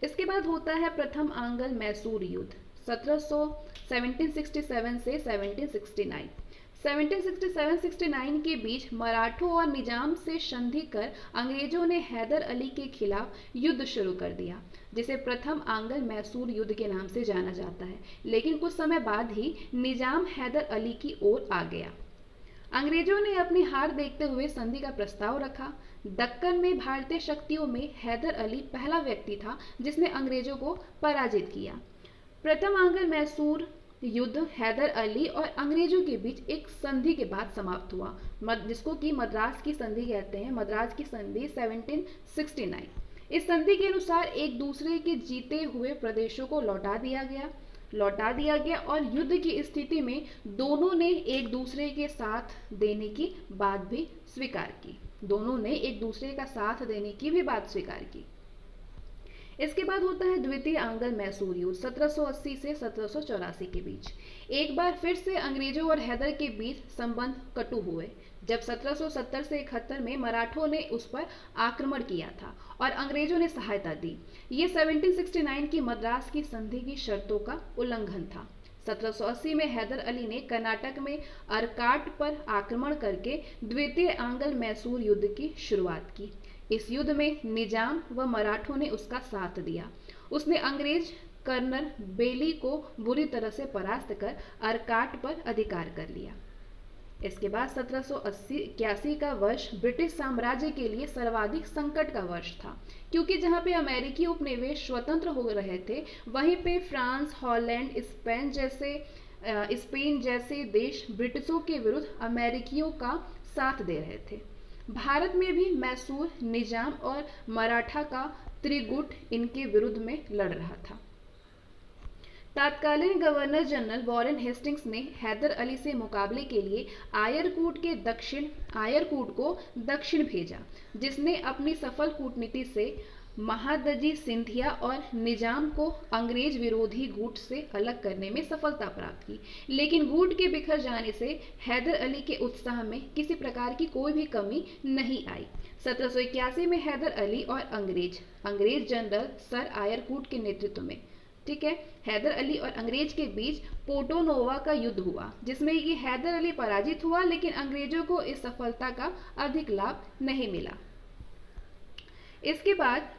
इसके बाद होता है प्रथम आंग्ल मैसूर युद्ध 1767 से 1769। 1767-69 के बीच मराठों और निजाम से संधि कर अंग्रेजों ने हैदर अली के खिलाफ युद्ध शुरू कर दिया, जिसे प्रथम आंग्ल मैसूर युद्ध के नाम से जाना जाता है। लेकिन कुछ समय बाद ही निजाम हैदर अली की ओर आ गया। अंग्रेजों ने अपनी हार देखते हुए संधि का प्रस्ताव रखा। दक्कन में भारतीय शक्तियों में हैदर अली पहला व्यक्ति था जिसने अंग्रेजों को पराजित किया। प्रथम आंग्ल मैसूर युद्ध हैदर अली और अंग्रेजों के बीच एक संधि के बाद समाप्त हुआ, जिसको कि मद्रास की संधि कहते हैं। मद्रास की संधि 1769। इस संधि के अनुसार एक दूसरे के जीते हुए प्रदेशों को लौटा दिया गया और युद्ध की स्थिति में दोनों ने एक दूसरे के साथ देने की बात भी स्वीकार की। इसके बाद होता है द्वितीय आंग्ल मैसूर युद्ध 1780 से 1784 के बीच। एक बार फिर से अंग्रेजों और हैदर के बीच संबंध कटु हुए, जब 1770 से 71 में मराठों ने उस पर आक्रमण किया था और अंग्रेजों ने सहायता दी। ये 1769 की मद्रास की संधि की शर्तों का उल्लंघन था। 1780 में हैदर अली ने कर्नाटक में अरकाट पर आक्रमण करके द्वितीय आंग्ल मैसूर युद्ध की शुरुआत की। इस युद्ध में निजाम व मराठों ने उसका साथ दिया। उसने अंग्रेज कर्नल बेली को बुरी तरह से परास्त कर अरकाट पर अधिकार कर लिया। इसके बाद 1781 का वर्ष ब्रिटिश साम्राज्य के लिए सर्वाधिक संकट का वर्ष था, क्योंकि जहां पे अमेरिकी उपनिवेश स्वतंत्र हो रहे थे, वहीं पे फ्रांस, हॉलैंड, स्पेन जैसे देश ब्रिटिशों के विरुद्ध अमेरिकियों का साथ दे रहे थे। भारत में भी मैसूर, निजाम और मराठा का त्रिगुट इनके विरुद्ध में लड़ रहा था। तत्कालीन गवर्नर जनरल वॉरेन हेस्टिंग्स ने हैदर अली से मुकाबले के लिए आयरकूट को दक्षिण भेजा, जिसने अपनी सफल कूटनीति से महादजी सिंधिया और निजाम को अंग्रेज विरोधी गुट से अलग करने में सफलता प्राप्त की। लेकिन गुट के बिखर जाने से हैदर अली के उत्साह में किसी प्रकार की कोई भी कमी नहीं आई। 1781 में हैदर अली और अंग्रेज जनरल सर आयरकूट के नेतृत्व में, ठीक है, हैदर अली और अंग्रेज के बीच पोर्टोनोवा का युद्ध हुआ, जिसमें ये हैदर अली पराजित हुआ, लेकिन अंग्रेजों को इस सफलता का अधिक लाभ नहीं मिला। इसके बाद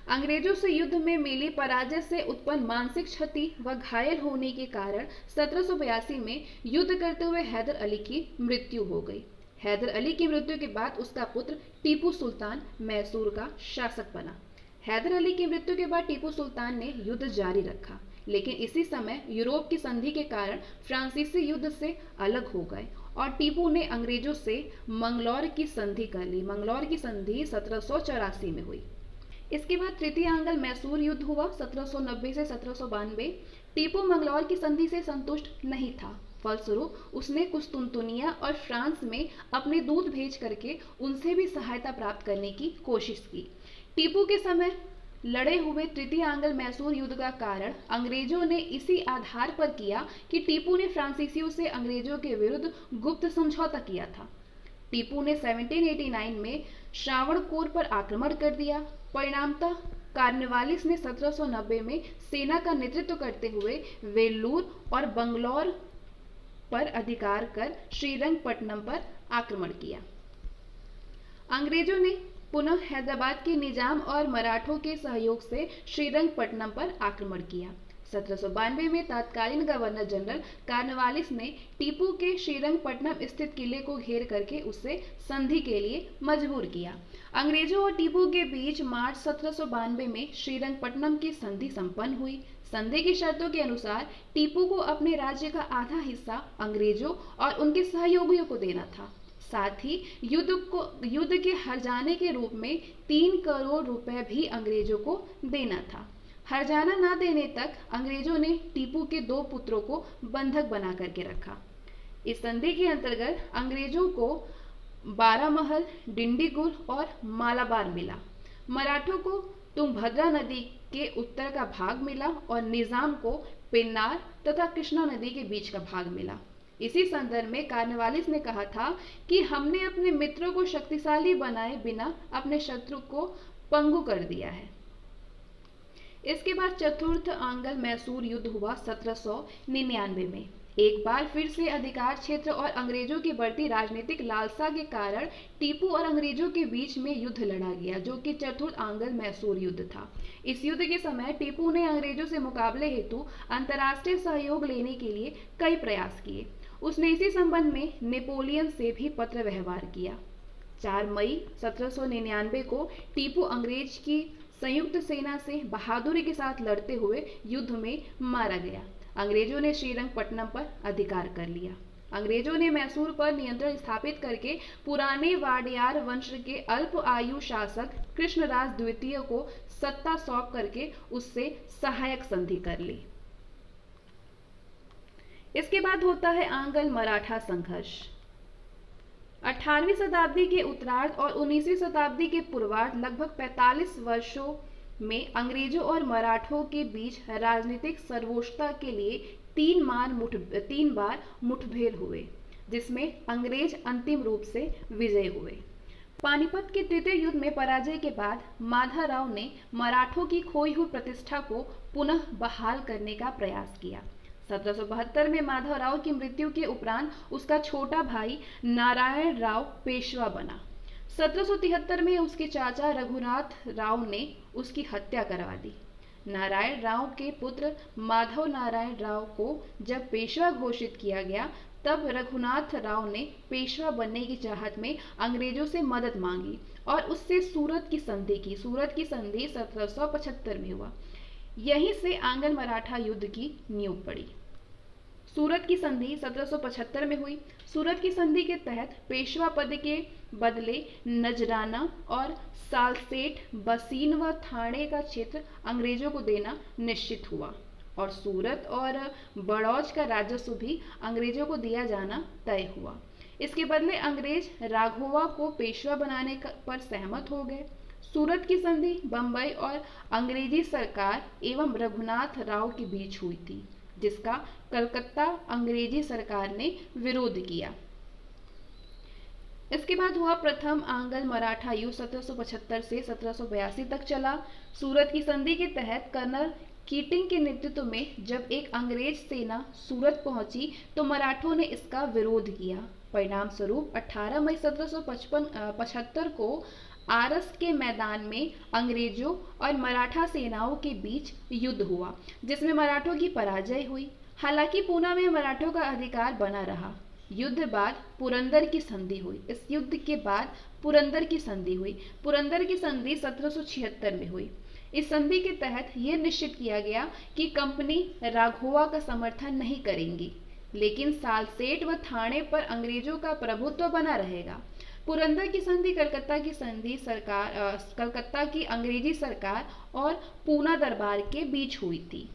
अंग्रेजों से युद्ध में मिली पराजय से उत्पन्न मानसिक क्षति व घायल होने के कारण 1782 में युद्ध करते हुए हैदर अली की मृत्यु हो गई। हैदर अली की मृत्यु के बाद उसका पुत्र टीपू सुल्तान मैसूर का शासक बना। हैदर अली की मृत्यु के बाद टीपू सुल्तान ने युद्ध जारी रखा, लेकिन इसी समय यूरोप की संधि के कारण फ्रांसीसी युद्ध से अलग हो गए और टीपू ने अंग्रेजों से मंगलौर की संधि कर ली। मंगलौर की संधि 1784 में हुई। इसके बाद तृतीय आंग्ल मैसूर युद्ध हुआ 1790 से 1792। टीपू मंगलौर की संधि से संतुष्ट नहीं था, फलस्वरूप उसने कुस्तुनतुनिया और फ्रांस में अपने दूत भेज करके उनसे भी सहायता प्राप्त करने की कोशिश की। टीपू के समय लड़े हुए तृतीय आंग्ल मैसूर युद्ध का कारण अंग्रेजों ने इसी आधार पर किया कि टीपू ने फ्रांसीसियों से अंग्रेजों के विरुद्ध गुप्त समझौता किया था। टीपू ने 1789 में श्रावणकोर पर आक्रमण कर दिया। परिणामतः कार्नवालिस ने 1790 में सेना का नेतृत्व करते हुए वेल्लूर और बंगलौर पर अधिकार कर श्रीरंगपट्टनम पर आक्रमण किया। अंग्रेजों ने पुनः हैदराबाद के निजाम और मराठों के सहयोग से श्रीरंगपट्टनम पर आक्रमण किया। 1792 में तत्कालीन गवर्नर जनरल कार्नवालिस ने टीपू के श्रीरंगपट्टनम स्थित किले को घेर करके उसे संधि के लिए मजबूर किया। अंग्रेजों और टीपू के बीच मार्च 1792 में श्रीरंगपट्टनम की संधि संपन्न हुई। संधि की शर्तों के अनुसार टीपू को अपने राज्य का आधा हिस्सा अंग्रेजों और उनके सहयोगियों को देना था। साथ ही युद्ध के हार जाने के रूप में 3 करोड़ रुपए भी अंग्रेजों को देना था। हर्जाना न देने तक अंग्रेजों ने टीपू के 2 पुत्रों को बंधक बना करके रखा। इस संधि के अंतर्गत अंग्रेजों को बारामहल, डिंडीगुल और मालाबार मिला। मराठों को तुंगभद्रा नदी के उत्तर का भाग मिला और निजाम को पेन्नार तथा कृष्णा नदी के बीच का भाग मिला। इसी संदर्भ में कार्नवालिस ने कहा था कि हमने अपने मित्रों को शक्तिशाली बनाए बिना अपने शत्रु को पंगु कर दिया है। इसके बाद चतुर्थ आंग्ल मैसूर युद्ध हुआ 1799 में। एक बार फिर से अधिकार क्षेत्र और अंग्रेजों की बढ़ती राजनीतिक लालसा के कारण टीपू और अंग्रेजों के बीच में युद्ध लड़ा गया, जो कि चतुर्थ आंग्ल मैसूर युद्ध था। इस युद्ध के समय टीपू ने अंग्रेजों से मुकाबले हेतु अंतर्राष्ट्रीय सहयोग लेने के लिए कई प्रयास किए। उसने इसी संबंध में नेपोलियन से भी पत्र व्यवहार किया। 4 मई 1799 को टीपू अंग्रेज की संयुक्त सेना से बहादुरी के साथ लड़ते हुए युद्ध में मारा गया। अंग्रेजों ने श्रीरंगपट्टनम पर अधिकार कर लिया। अंग्रेजों ने मैसूर पर नियंत्रण स्थापित करके पुराने वाडियार वंश के अल्प आयु शासक कृष्णराज द्वितीय को सत्ता सौंप करके उससे सहायक संधि कर ली। इसके बाद होता है आंग्ल मराठा संघर्ष। 18वीं शताब्दी के उत्तरार्ध और 19वीं शताब्दी के पूर्वार्ध लगभग 45 वर्षों में अंग्रेजों और मराठों के बीच राजनीतिक सर्वोच्चता के लिए 3 बार मुठभेड़ हुए, जिसमें अंग्रेज अंतिम रूप से विजयी हुए। पानीपत के तृतीय युद्ध में पराजय के बाद माधवराव ने मराठों की खोई हुई प्रतिष्ठा को पुनः बहाल करने का प्रयास किया। 1772 में माधवराव की मृत्यु के उपरांत उसका छोटा भाई नारायण राव पेशवा बना। 1773 में उसके चाचा रघुनाथ राव ने उसकी हत्या करवा दी। नारायण राव के पुत्र माधव नारायण राव को जब पेशवा घोषित किया गया, तब रघुनाथ राव ने पेशवा बनने की चाहत में अंग्रेजों से मदद मांगी और उससे सूरत की संधि की। सूरत की संधि 1775 में हुआ। यहीं से आंग्ल मराठा युद्ध की नींव पड़ी। सूरत की संधि 1775 में हुई। सूरत की संधि के तहत पेशवा पद के बदले नजराना और सालसेट, बसीन व थाने का क्षेत्र अंग्रेजों को देना निश्चित हुआ और सूरत और बड़ौज का राजस्व भी अंग्रेजों को दिया जाना तय हुआ। इसके बदले अंग्रेज राघोवा को पेशवा बनाने पर सहमत हो गए। सूरत की संधि बंबई और अंग्रेजी सरकार एवं रघुनाथ राव के बीच हुई थी, जिसका कलकत्ता अंग्रेजी सरकार ने विरोध किया। इसके बाद हुआ प्रथम आंग्ल मराठा युद्ध 1775 से 1782 तक चला। सूरत की संधि के तहत कर्नल कीटिंग के नेतृत्व में जब एक अंग्रेज सेना सूरत पहुंची तो मराठों ने इसका विरोध किया। परिणाम स्वरूप 18 मई 1775 को आरस के मैदान में अंग्रेजों और मराठा सेनाओं के बीच युद्ध हुआ, जिसमें मराठों की पराजय हुई। हालांकि पूना में मराठों का अधिकार बना रहा। युद्ध बाद पुरंदर की संधि हुई। इस युद्ध के बाद पुरंदर की संधि हुई। पुरंदर की संधि 1776 में हुई। इस संधि के तहत यह निश्चित किया गया कि कंपनी राघोवा का समर्थन नहीं करेंगी, लेकिन सालसेट व थाने पर अंग्रेजों का प्रभुत्व बना रहेगा। पुरंदर की संधि कलकत्ता की अंग्रेजी सरकार और पूना दरबार के बीच हुई थी।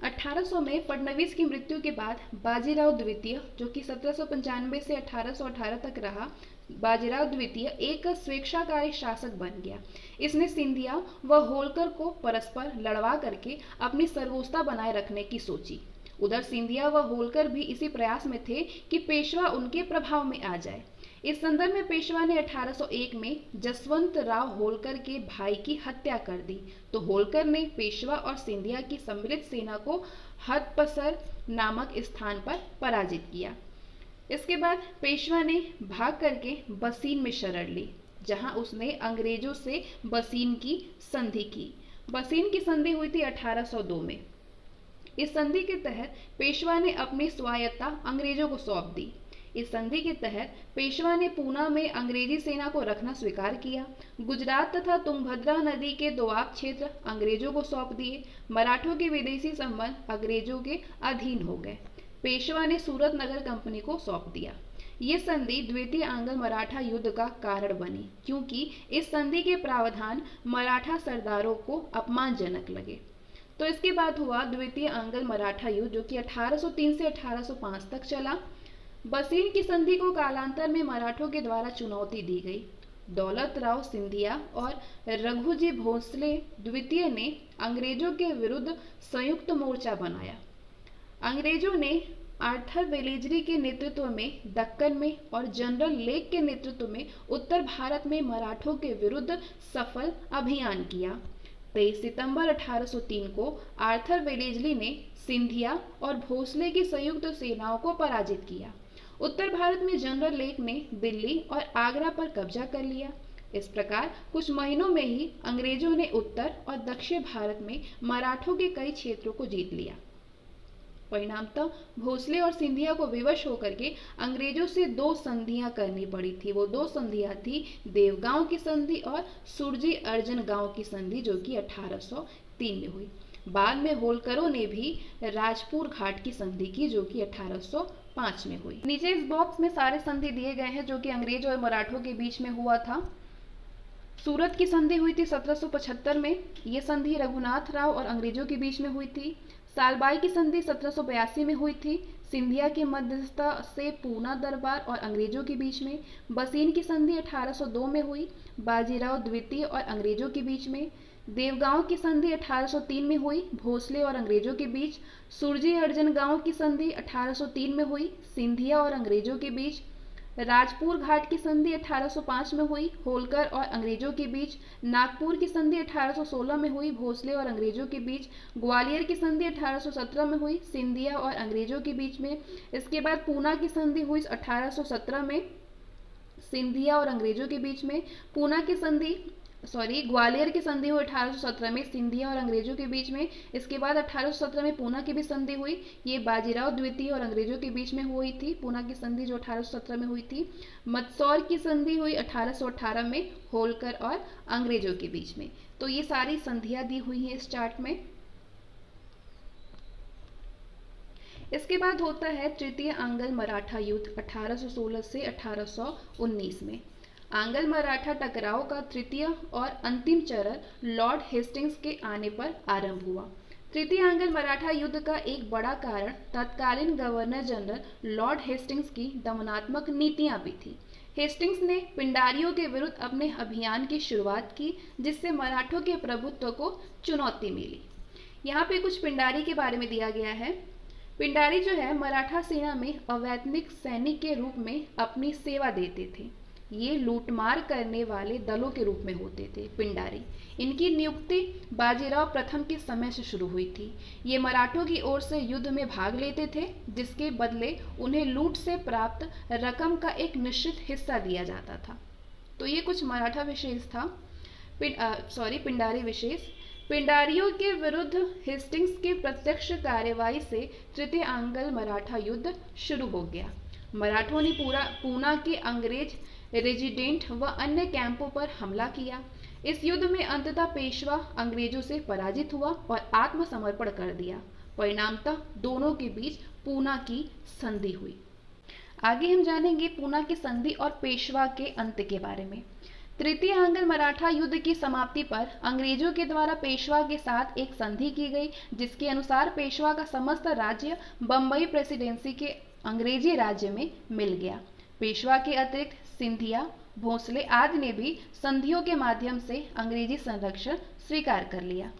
1800 में फडणवीस की मृत्यु के बाद बाजीराव द्वितीय, जो कि 1795 से 1818 तक रहा, बाजीराव द्वितीय एक स्वेच्छाकारी शासक बन गया। इसने सिंधिया व होलकर को परस्पर लड़वा करके अपनी सर्वोच्चता बनाए रखने की सोची। उधर सिंधिया व होलकर भी इसी प्रयास में थे कि पेशवा उनके प्रभाव में आ जाए। इस संदर्भ में पेशवा ने 1801 में जसवंत राव होलकर के भाई की हत्या कर दी, तो होलकर ने पेशवा और सिंधिया की सम्मिलित सेना को हदपसर नामक स्थान पर पराजित किया। इसके बाद पेशवा ने भाग करके बसीन में शरण ली, जहां उसने अंग्रेजों से बसीन की संधि की। बसीन की संधि हुई थी 1802 में। इस संधि के तहत पेशवा ने अपनी स्वायत्तता अंग्रेजों को सौंप दी। इस संधि के तहत पेशवा ने पूना में अंग्रेजी सेना को रखना स्वीकार किया। गुजरात तथा तुंगभद्रा नदी के दोआब क्षेत्र अंग्रेजों को सौंप दिए। मराठों के विदेशी संबंध अंग्रेजों के अधीन हो गए। पेशवा ने सूरत नगर कंपनी को सौंप दिया। ये संधि द्वितीय आंग्ल मराठा युद्ध का कारण बनी, क्योंकि इस संधि के प्रावधान मराठा सरदारों को अपमानजनक लगे। तो इसके बाद हुआ द्वितीय आंग्ल मराठा युद्ध, जो कि 1803 से 1805 तक चला। बसीन की संधि को कालांतर में मराठों के द्वारा चुनौती दी गई। दौलत राव सिंधिया और रघुजी भोसले द्वितीय ने अंग्रेजों के विरुद्ध संयुक्त मोर्चा बनाया। अंग्रेजों ने आर्थर वेलेजरी के नेतृत्व में दक्कन में और जनरल लेक के नेतृत्व में उत्तर भारत में मराठों के विरुद्ध सफल अभियान किया। 23 सितंबर 1803 को आर्थर वेलेजरी ने सिंधिया और भोसले की संयुक्त सेनाओं को पराजित किया। उत्तर भारत में जनरल लेक ने दिल्ली और आगरा पर कब्जा कर लिया। इस प्रकार कुछ महीनों में ही अंग्रेजों ने उत्तर और दक्षिण भारत में मराठों के कई क्षेत्रों को जीत लिया। परिणामतः भोसले और सिंधिया को विवश होकर के अंग्रेजों से 2 संधियां करनी पड़ी थी। वो 2 संधियां थी देवगांव की संधि और सुरजी अर्जन गांव की संधि, जो कि 1803 में हुई। बाद में होलकरों ने भी राजपुर घाट की संधि की, जो कि 1805 में हुई। नीचे इस बॉक्स में सारे संधि दिए गए हैं जो कि अंग्रेज और मराठों के बीच में हुआ था। सूरत की संधि हुई थी 1775 में। ये संधि रघुनाथ राव और अंग्रेजों के बीच में हुई थी। सालबाई की संधि 1782 में हुई थी, सिंधिया की मध्यस्थता से पूना दरबार और अंग्रेजों के बीच में। बसीन की संधि 1802 में हुई, बाजीराव द्वितीय और अंग्रेजों के बीच में। देवगांव की संधि 1803 में हुई, भोसले और अंग्रेजों के बीच। सुरजी अर्जन गांव की संधि 1803 में हुई, सिंधिया और अंग्रेजों के बीच। राजपुर घाट की संधि 1805 में हुई, होलकर और अंग्रेजों के बीच। नागपुर की संधि 1816 में हुई, भोसले और अंग्रेजों के बीच। ग्वालियर की संधि 1817 में हुई, सिंधिया और अंग्रेजों के बीच में। इसके बाद पूना की संधि हुई 1817 में, सिंधिया और अंग्रेजों के बीच में। ग्वालियर की संधि हुई 1817 में, सिंधिया और अंग्रेजों के बीच में। इसके बाद 1817 में पूना की भी संधि हुई, ये बाजीराव द्वितीय और अंग्रेजों के बीच में हुई थी, पूना की संधि जो 1817 में हुई थी। मंदसौर की संधि हुई 1818 में, होलकर और अंग्रेजों के बीच में। तो ये सारी संधियां दी हुई हैं इस चार्ट में। इसके बाद होता है तृतीय आंग्ल मराठा युद्ध 1816 से 1819 में। आंग्ल मराठा टकराव का तृतीय और अंतिम चरण लॉर्ड हेस्टिंग्स के आने पर आरंभ हुआ। तृतीय आंग्ल मराठा युद्ध का एक बड़ा कारण तत्कालीन गवर्नर जनरल लॉर्ड हेस्टिंग्स की दमनात्मक नीतियां भी थी। हेस्टिंग्स ने पिंडारियों के विरुद्ध अपने अभियान की शुरुआत की, जिससे मराठों के प्रभुत्व को चुनौती मिली। यहाँ पे कुछ पिंडारी के बारे में दिया गया है। पिंडारी जो है मराठा सेना में अवैतनिक सैनिक के रूप में अपनी सेवा देते थे। ये लूटमार करने वाले दलों के रूप में होते थे पिंडारी। इनकी नियुक्ति बाजीराव प्रथम के समय से शुरू हुई थी। ये मराठों की ओर से युद्ध में भाग लेते थे, जिसके बदले उन्हें लूट से प्राप्त रकम का एक निश्चित हिस्सा दिया जाता था। तो ये कुछ मराठा विशेष था, पिंडारी विशेष। पिंडारियों के विरुद्ध हेस्टिंग्स की प्रत्यक्ष कार्यवाही से तृतीय आंग्ल मराठा युद्ध शुरू हो गया। मराठों ने पूना के अंग्रेज रेजिडेंट व अन्य कैंपों पर हमला किया। इस युद्ध में अंततः पेशवा अंग्रेजों से पराजित हुआ और आत्मसमर्पण कर दिया। परिणामतः दोनों के बीच पूना की संधि हुई। आगे हम जानेंगे पूना की संधि और पेशवा के अंत के बारे में। तृतीय आंग्ल मराठा युद्ध की समाप्ति पर अंग्रेजों के द्वारा पेशवा के साथ एक संधि की गई, जिसके अनुसार पेशवा का समस्त राज्य बम्बई प्रेसिडेंसी के अंग्रेजी राज्य में मिल गया। पेशवा के अतिरिक्त सिंधिया, भोसले आदि ने भी संधियों के माध्यम से अंग्रेजी संरक्षण स्वीकार कर लिया।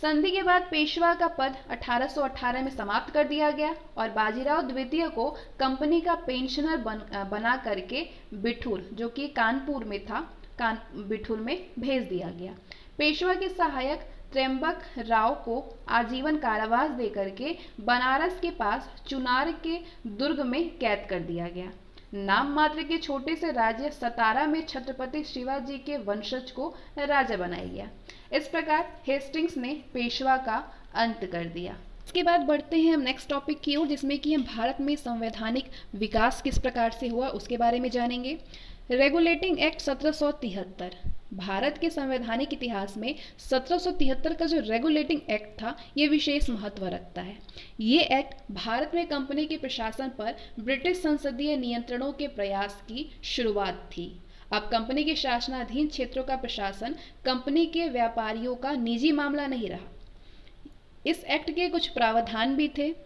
संधि के बाद पेशवा का पद 1818 में समाप्त कर दिया गया और बाजीराव द्वितीय को कंपनी का पेंशनर बना करके बिठूर, जो कि कानपुर में था, बिठूर में भेज दिया गया। पेशवा के सहायक त्र्यंबक राव को आजीवन कारावास देकर के बनारस के पास चुनार के दुर्ग में कैद कर दिया गया। नाम मात्र के छोटे से राज्य सतारा में छत्रपति शिवाजी के वंशज को राजा बनाया गया। इस प्रकार हेस्टिंग्स ने पेशवा का अंत कर दिया। इसके बाद बढ़ते हैं हम नेक्स्ट टॉपिक की ओर, जिसमें कि हम भारत में संवैधानिक विकास किस प्रकार से हुआ उसके बारे में जानेंगे। रेगुलेटिंग एक्ट 1773 भारत के संवैधानिक इतिहास में 1773 का जो रेगुलेटिंग एक्ट था ये विशेष महत्व रखता है। ये एक्ट भारत में कंपनी के प्रशासन पर ब्रिटिश संसदीय नियंत्रणों के प्रयास की शुरुआत थी। अब कंपनी के शासनाधीन क्षेत्रों का प्रशासन कंपनी के व्यापारियों का निजी मामला नहीं रहा। इस एक्ट के कुछ प्रावधान भी थे।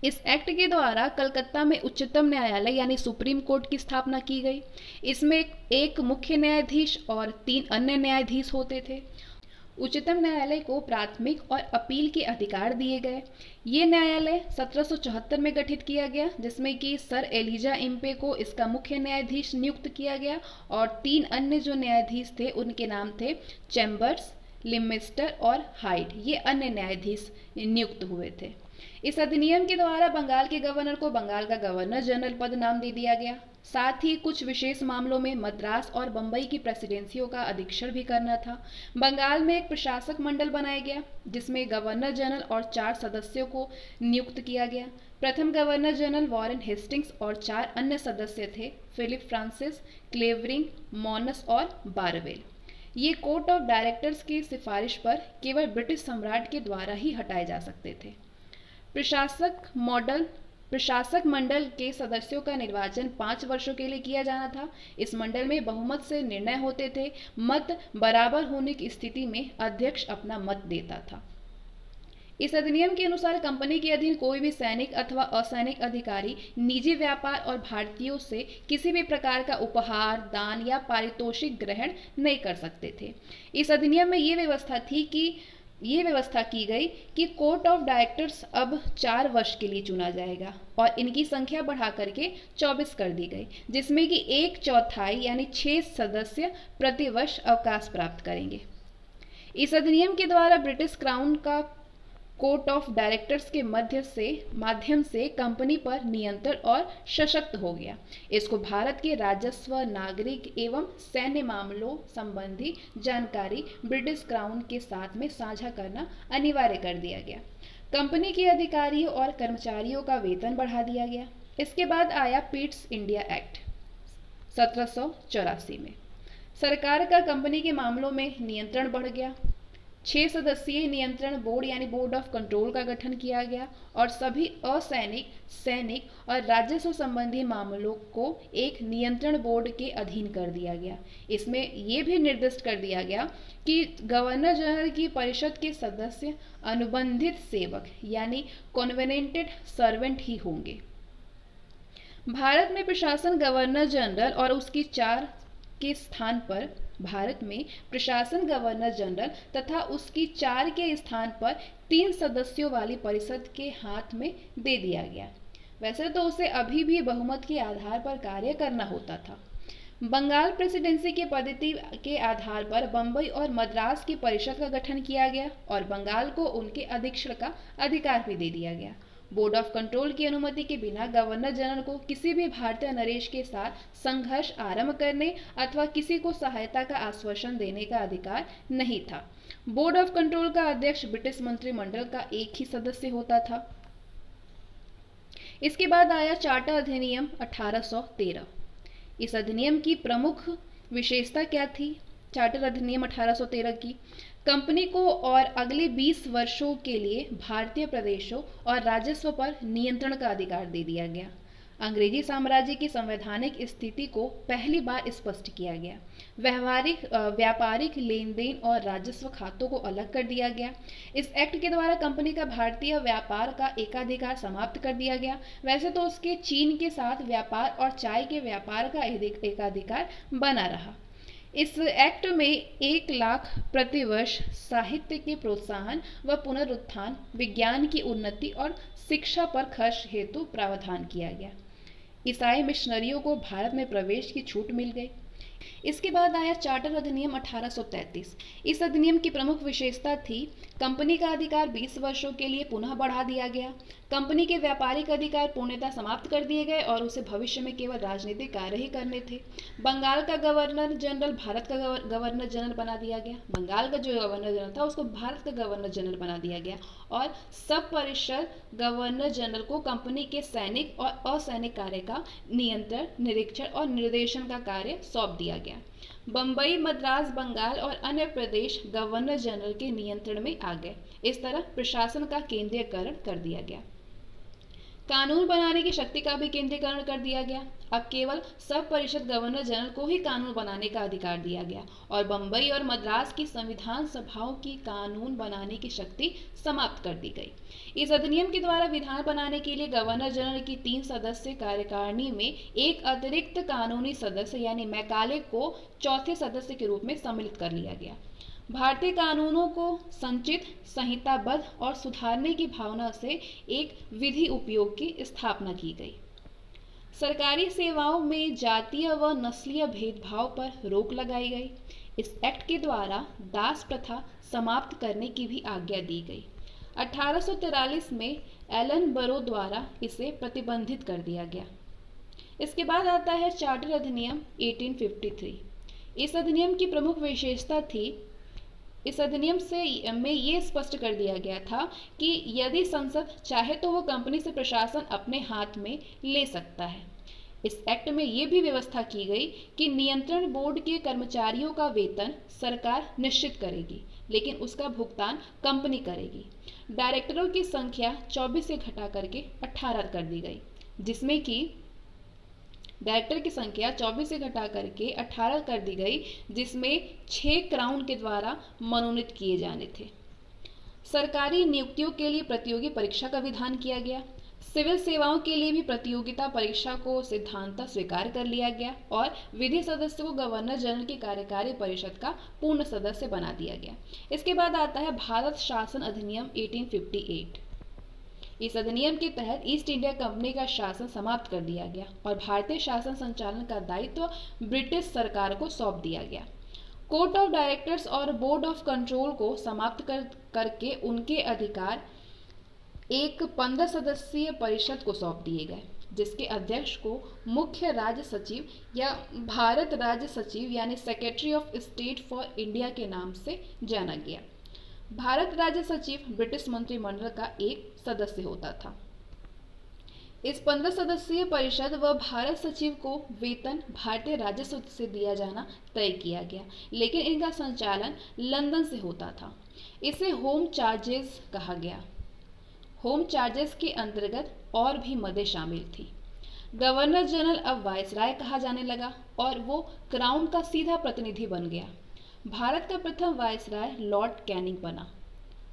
इस एक्ट के द्वारा कलकत्ता में उच्चतम न्यायालय यानी सुप्रीम कोर्ट की स्थापना की गई। इसमें एक मुख्य न्यायाधीश और 3 अन्य न्यायाधीश होते थे। उच्चतम न्यायालय को प्राथमिक और अपील के अधिकार दिए गए। ये न्यायालय 1774 में गठित किया गया, जिसमें कि सर एलिजा इम्पे को इसका मुख्य न्यायाधीश नियुक्त किया गया और 3 अन्य जो न्यायाधीश थे उनके नाम थे चैम्बर्स, लिमिस्टर और हाइड। ये अन्य न्यायाधीश नियुक्त हुए थे। इस अधिनियम के द्वारा बंगाल के गवर्नर को बंगाल का गवर्नर जनरल पद नाम दे दिया गया। साथ ही कुछ विशेष मामलों में मद्रास और बंबई की प्रेसिडेंसियों का अधीक्षण भी करना था। बंगाल में एक प्रशासक मंडल बनाया गया जिसमें गवर्नर जनरल और 4 सदस्यों को नियुक्त किया गया। प्रथम गवर्नर जनरल वॉरेन हेस्टिंग्स और 4 अन्य सदस्य थे, फिलिप फ्रांसिस, क्लेवरिंग, मॉनस और बारवेल। ये कोर्ट ऑफ डायरेक्टर्स की सिफारिश पर केवल ब्रिटिश सम्राट के द्वारा ही हटाए जा सकते थे। प्रशासक मंडल के सदस्यों का निर्वाचन 5 वर्षों के लिए किया जाना था। इस मंडल में बहुमत से निर्णय होते थे। मत बराबर होने की स्थिति में अध्यक्ष अपना मत देता था। इस अधिनियम के अनुसार कंपनी के अधीन कोई भी सैनिक अथवा असैनिक अधिकारी निजी व्यापार और भारतीयों से किसी भी प्रकार का उपहार, दान या पारितोषिक ग्रहण नहीं कर सकते थे। इस अधिनियम में ये व्यवस्था की गई कि कोर्ट ऑफ डायरेक्टर्स अब 4 वर्ष के लिए चुना जाएगा और इनकी संख्या बढ़ा करके 24 कर दी गई, जिसमें कि 1/4 यानी 6 सदस्य प्रति वर्ष अवकाश प्राप्त करेंगे। इस अधिनियम के द्वारा ब्रिटिश क्राउन का कोर्ट ऑफ डायरेक्टर्स के माध्यम से कंपनी पर नियंत्रण और सशक्त हो गया। इसको भारत के राजस्व, नागरिक एवं सैन्य मामलों संबंधी जानकारी ब्रिटिश क्राउन के साथ में साझा करना अनिवार्य कर दिया गया। कंपनी के अधिकारियों और कर्मचारियों का वेतन बढ़ा दिया गया। इसके बाद आया पीट्स इंडिया एक्ट 1784 में। सरकार का कंपनी के मामलों में नियंत्रण बढ़ गया। 6 सदस्यीय नियंत्रण बोर्ड यानी बोर्ड ऑफ कंट्रोल का गठन किया गया और सभी असैनिक, सैनिक और राजस्व संबंधी मामलों को एक नियंत्रण बोर्ड के अधीन कर दिया गया। इसमें यह भी निर्दिष्ट कर दिया गया कि गवर्नर जनरल की परिषद के सदस्य अनुबंधित सेवक यानी कॉन्वेनेंटेड सर्वेंट ही होंगे। भारत में प्रशासन गवर्नर जनरल और उसकी 4 के स्थान पर भारत में प्रशासन गवर्नर जनरल तथा उसकी 4 के स्थान पर 3 सदस्यों वाली परिषद के हाथ में दे दिया गया। वैसे तो उसे अभी भी बहुमत के आधार पर कार्य करना होता था। बंगाल प्रेसिडेंसी की पद्धति के आधार पर बंबई और मद्रास की परिषद का गठन किया गया और बंगाल को उनके अधीक्षण का अधिकार भी दे दिया गया। बोर्ड ऑफ कंट्रोल की अनुमति के बिना गवर्नर जनरल को किसी भी भारतीय नरेश के साथ संघर्ष आरंभ करने अथवा किसी को सहायता का आश्वासन देने का अधिकार नहीं था। बोर्ड ऑफ कंट्रोल का अध्यक्ष ब्रिटिश मंत्रिमंडल का एक ही सदस्य होता था। इसके बाद आया चार्टर अधिनियम 1813। इस अधिनियम की प्रमुख विशेषता क्या थी? चार्टर अधिनियम 1813 की कंपनी को और अगले 20 वर्षों के लिए भारतीय प्रदेशों और राजस्व पर नियंत्रण का अधिकार दे दिया गया। अंग्रेजी साम्राज्य की संवैधानिक स्थिति को पहली बार स्पष्ट किया गया। व्यापारिक लेन देन और राजस्व खातों को अलग कर दिया गया। इस एक्ट के द्वारा कंपनी का भारतीय व्यापार का एकाधिकार समाप्त कर दिया गया। वैसे तो उसके चीन के साथ व्यापार और चाय के व्यापार का एकाधिकार बना रहा। इस एक्ट में 1 लाख प्रति वर्ष साहित्य के प्रोत्साहन व पुनरुत्थान, विज्ञान की उन्नति और शिक्षा पर खर्च हेतु प्रावधान किया गया। ईसाई मिशनरियों को भारत में प्रवेश की छूट मिल गई। इसके बाद आया चार्टर अधिनियम 1833। इस अधिनियम की प्रमुख विशेषता थी कंपनी का अधिकार 20 वर्षों के लिए पुनः बढ़ा दिया गया। कंपनी के व्यापारिक अधिकार पूर्णतः समाप्त कर दिए गए और उसे भविष्य में केवल राजनीतिक कार्य ही करने थे। बंगाल का गवर्नर जनरल भारत का गवर्नर जनरल बना दिया गया। बंगाल का जो गवर्नर जनरल था उसको भारत का गवर्नर जनरल बना दिया गया और सब परिषद गवर्नर जनरल को कंपनी के सैनिक और असैनिक कार्य का नियंत्रण, निरीक्षण और निर्देशन का कार्य सौंप दिया गया। बम्बई, मद्रास, बंगाल और अन्य प्रदेश गवर्नर जनरल के नियंत्रण में आ गए। इस तरह प्रशासन का केंद्रीयकरण कर दिया गया। कानून बनाने की शक्ति का भी केंद्रीकरण कर दिया गया। अब केवल सब परिषद गवर्नर जनरल को ही कानून बनाने का अधिकार दिया गया और बम्बई और मद्रास की संविधान सभाओं की कानून बनाने की शक्ति समाप्त कर दी गई। इस अधिनियम के द्वारा विधान बनाने के लिए गवर्नर जनरल की 3 सदस्य कार्यकारिणी में एक अतिरिक्त कानूनी सदस्य यानी मैकाले को चौथे सदस्य के रूप में सम्मिलित कर लिया गया। भारतीय कानूनों को संचित, संहिताबद्ध और सुधारने की भावना से एक विधि उपयोग की स्थापना की गई। सरकारी सेवाओं में जातीय व नस्लीय भेदभाव पर रोक लगाई गई। इस एक्ट के द्वारा दास प्रथा समाप्त करने की भी आज्ञा दी गई। 1843 में एलन बरो द्वारा इसे प्रतिबंधित कर दिया गया। इसके बाद आता है चार्टर अधिनियम 1853। इस अधिनियम की प्रमुख विशेषता थी, इस अधिनियम में ये स्पष्ट कर दिया गया था कि यदि संसद चाहे तो वो कंपनी से प्रशासन अपने हाथ में ले सकता है। इस एक्ट में ये भी व्यवस्था की गई कि नियंत्रण बोर्ड के कर्मचारियों का वेतन सरकार निश्चित करेगी, लेकिन उसका भुगतान कंपनी करेगी। डायरेक्टरों की संख्या 24 से घटा करके 18 कर दी गई, जिसमें कि डायरेक्टर की संख्या 24 से घटा करके 18 कर दी गई, जिसमें 6 क्राउन के द्वारा मनोनीत किए जाने थे। सरकारी नियुक्तियों के लिए प्रतियोगी परीक्षा का विधान किया गया। सिविल सेवाओं के लिए भी प्रतियोगिता परीक्षा को सिद्धांततः स्वीकार कर लिया गया और विधि सदस्य को गवर्नर जनरल की कार्यकारी परिषद का पूर्ण सदस्य बना दिया गया। इसके बाद आता है भारत शासन अधिनियम 1858। इस अधिनियम के तहत ईस्ट इंडिया कंपनी का शासन समाप्त कर दिया गया और भारतीय शासन संचालन का दायित्व ब्रिटिश सरकार को सौंप दिया गया। कोर्ट ऑफ डायरेक्टर्स और बोर्ड ऑफ कंट्रोल को समाप्त करके उनके अधिकार एक 15 सदस्यीय परिषद को सौंप दिए गए, जिसके अध्यक्ष को मुख्य राज्य सचिव या भारत राज्य सचिव यानी secretary of state for India के नाम से जाना गया। भारत राज्य सचिव ब्रिटिश मंत्रिमंडल का एक सदस्य होता था। इस 15 सदस्यीय परिषद व भारत सचिव को वेतन भारतीय राजस्व से दिया जाना तय किया गया, लेकिन इनका संचालन लंदन से होता था। इसे होम चार्जेस कहा गया। होम चार्जेस के अंतर्गत और भी मदें शामिल थी। गवर्नर जनरल अब वायसराय कहा जाने लगा और वो क्राउन का सीधा प्रतिनिधि बन गया। भारत का प्रथम वायसराय लॉर्ड कैनिंग बना।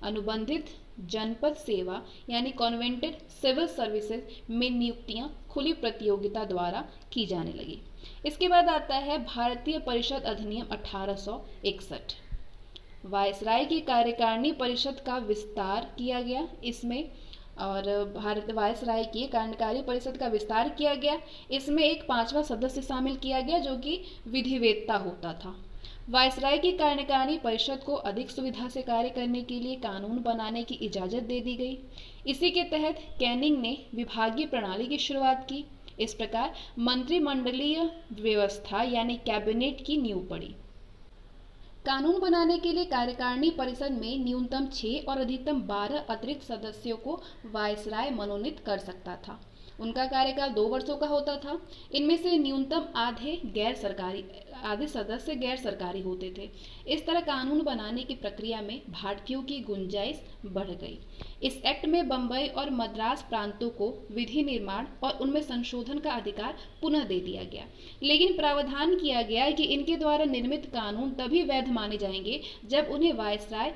अनुबंधित जनपद सेवा यानी कॉन्वेंटेड सिविल सर्विसेज में नियुक्तियां खुली प्रतियोगिता द्वारा की जाने लगी। इसके बाद आता है भारतीय परिषद अधिनियम 1861। वायसराय की कार्यकारिणी परिषद का विस्तार किया गया। इसमें और भारत वायसराय की कार्यकारी परिषद का विस्तार किया गया। इसमें एक 5वां सदस्य शामिल किया गया जो कि विधिवेत्ता होता था। वायसराय की कार्यकारिणी परिषद को अधिक सुविधा से कार्य करने के लिए कानून बनाने की इजाज़त दे दी गई। इसी के तहत कैनिंग ने विभागीय प्रणाली की शुरुआत की। इस प्रकार मंत्रिमंडलीय व्यवस्था यानी कैबिनेट की नींव पड़ी। कानून बनाने के लिए कार्यकारिणी परिषद में न्यूनतम 6 और अधिकतम 12 अतिरिक्त सदस्यों को वायसराय मनोनीत कर सकता था। उनका कार्यकाल 2 वर्षों का होता था। इनमें से न्यूनतम आधे सदस्य गैर सरकारी होते थे। इस तरह कानून बनाने की प्रक्रिया में भारतीयों की गुंजाइश बढ़ गई। इस एक्ट में बम्बई और मद्रास प्रांतों को विधि निर्माण और उनमें संशोधन का अधिकार पुनः दे दिया गया, लेकिन प्रावधान किया गया कि इनके द्वारा निर्मित कानून तभी वैध माने जाएंगे जब उन्हें वायसराय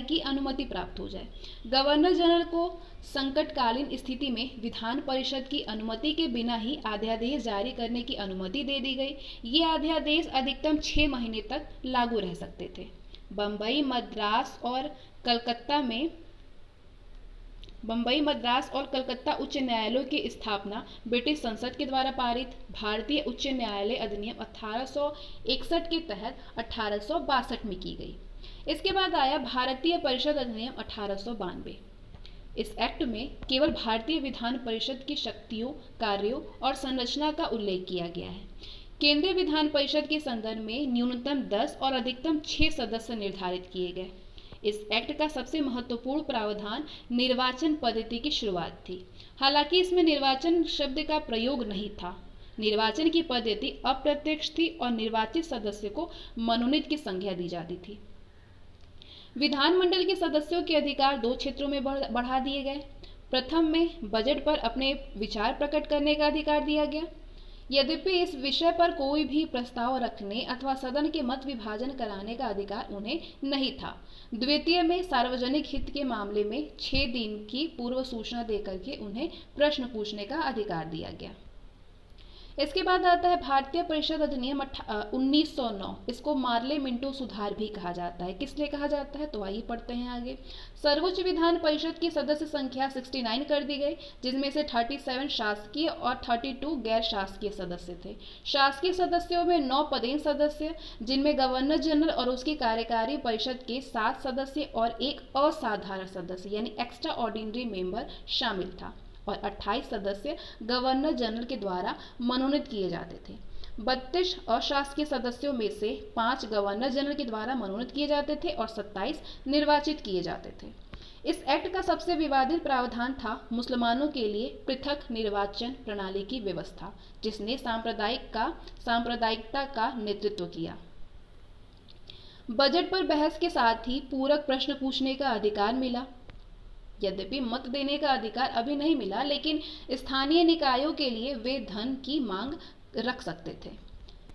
की अनुमति प्राप्त हो जाए। गवर्नर जनरल को संकटकालीन स्थिति में विधान परिषद की अनुमति के बिना ही अध्यादेश जारी करने की अनुमति दे दी गई। ये अध्यादेश अधिकतम 6 महीने तक लागू रह सकते थे। बम्बई, मद्रास और कलकत्ता उच्च न्यायालयों की स्थापना ब्रिटिश संसद के द्वारा पारित भारतीय उच्च न्यायालय अधिनियम 1861 के तहत 1862 में की गई। इसके बाद आया भारतीय परिषद अधिनियम 1892। इस एक्ट में केवल भारतीय विधान परिषद की शक्तियों, कार्यों और संरचना का उल्लेख किया गया है। केंद्रीय विधान परिषद के संदर्भ में न्यूनतम 10 और अधिकतम 6 सदस्य निर्धारित किए गए। इस एक्ट का सबसे महत्वपूर्ण प्रावधान निर्वाचन पद्धति की शुरुआत थी। हालांकि इसमें निर्वाचन शब्द का प्रयोग नहीं था, निर्वाचन की पद्धति अप्रत्यक्ष थी और निर्वाचित सदस्य को मनोनीत की संज्ञा दी जाती थी। विधानमंडल के सदस्यों के अधिकार दो क्षेत्रों में बढ़ा दिए गए। प्रथम में बजट पर अपने विचार प्रकट करने का अधिकार दिया गया, यद्यपि इस विषय पर कोई भी प्रस्ताव रखने अथवा सदन के मत विभाजन कराने का अधिकार उन्हें नहीं था। द्वितीय में सार्वजनिक हित के मामले में 6 दिन की पूर्व सूचना देकर के उन्हें प्रश्न पूछने का अधिकार दिया गया। इसके बाद आता है भारतीय परिषद अधिनियम 1909। इसको मार्ले मिंटो सुधार भी कहा जाता है। किस लिए कहा जाता है तो आइए पढ़ते हैं आगे। सर्वोच्च विधान परिषद की सदस्य संख्या 69 कर दी गई, जिसमें से 37 शासकीय और 32 गैर शासकीय सदस्य थे। शासकीय सदस्यों में 9 पदेन सदस्य, जिनमें गवर्नर जनरल और उसकी कार्यकारी परिषद के 7 सदस्य और एक असाधारण सदस्य यानी एक्स्ट्रा ऑर्डिनरी मेंबर शामिल था, और 28 सदस्य गवर्नर जनरल के द्वारा मनोनीत किए जाते थे। 32 अशासकीय सदस्यों में से 5 गवर्नर जनरल के द्वारा मनोनीत किए जाते थे और 27 निर्वाचित किए जाते थे। इस एक्ट का सबसे विवादित प्रावधान था मुसलमानों के लिए पृथक निर्वाचन प्रणाली की व्यवस्था, जिसने सांप्रदायिकता का नेतृत्व किया। बजट पर बहस के साथ ही पूरक प्रश्न पूछने का अधिकार मिला। यद्यपि मत देने का अधिकार अभी नहीं मिला, लेकिन स्थानीय निकायों के लिए वे धन की मांग रख सकते थे।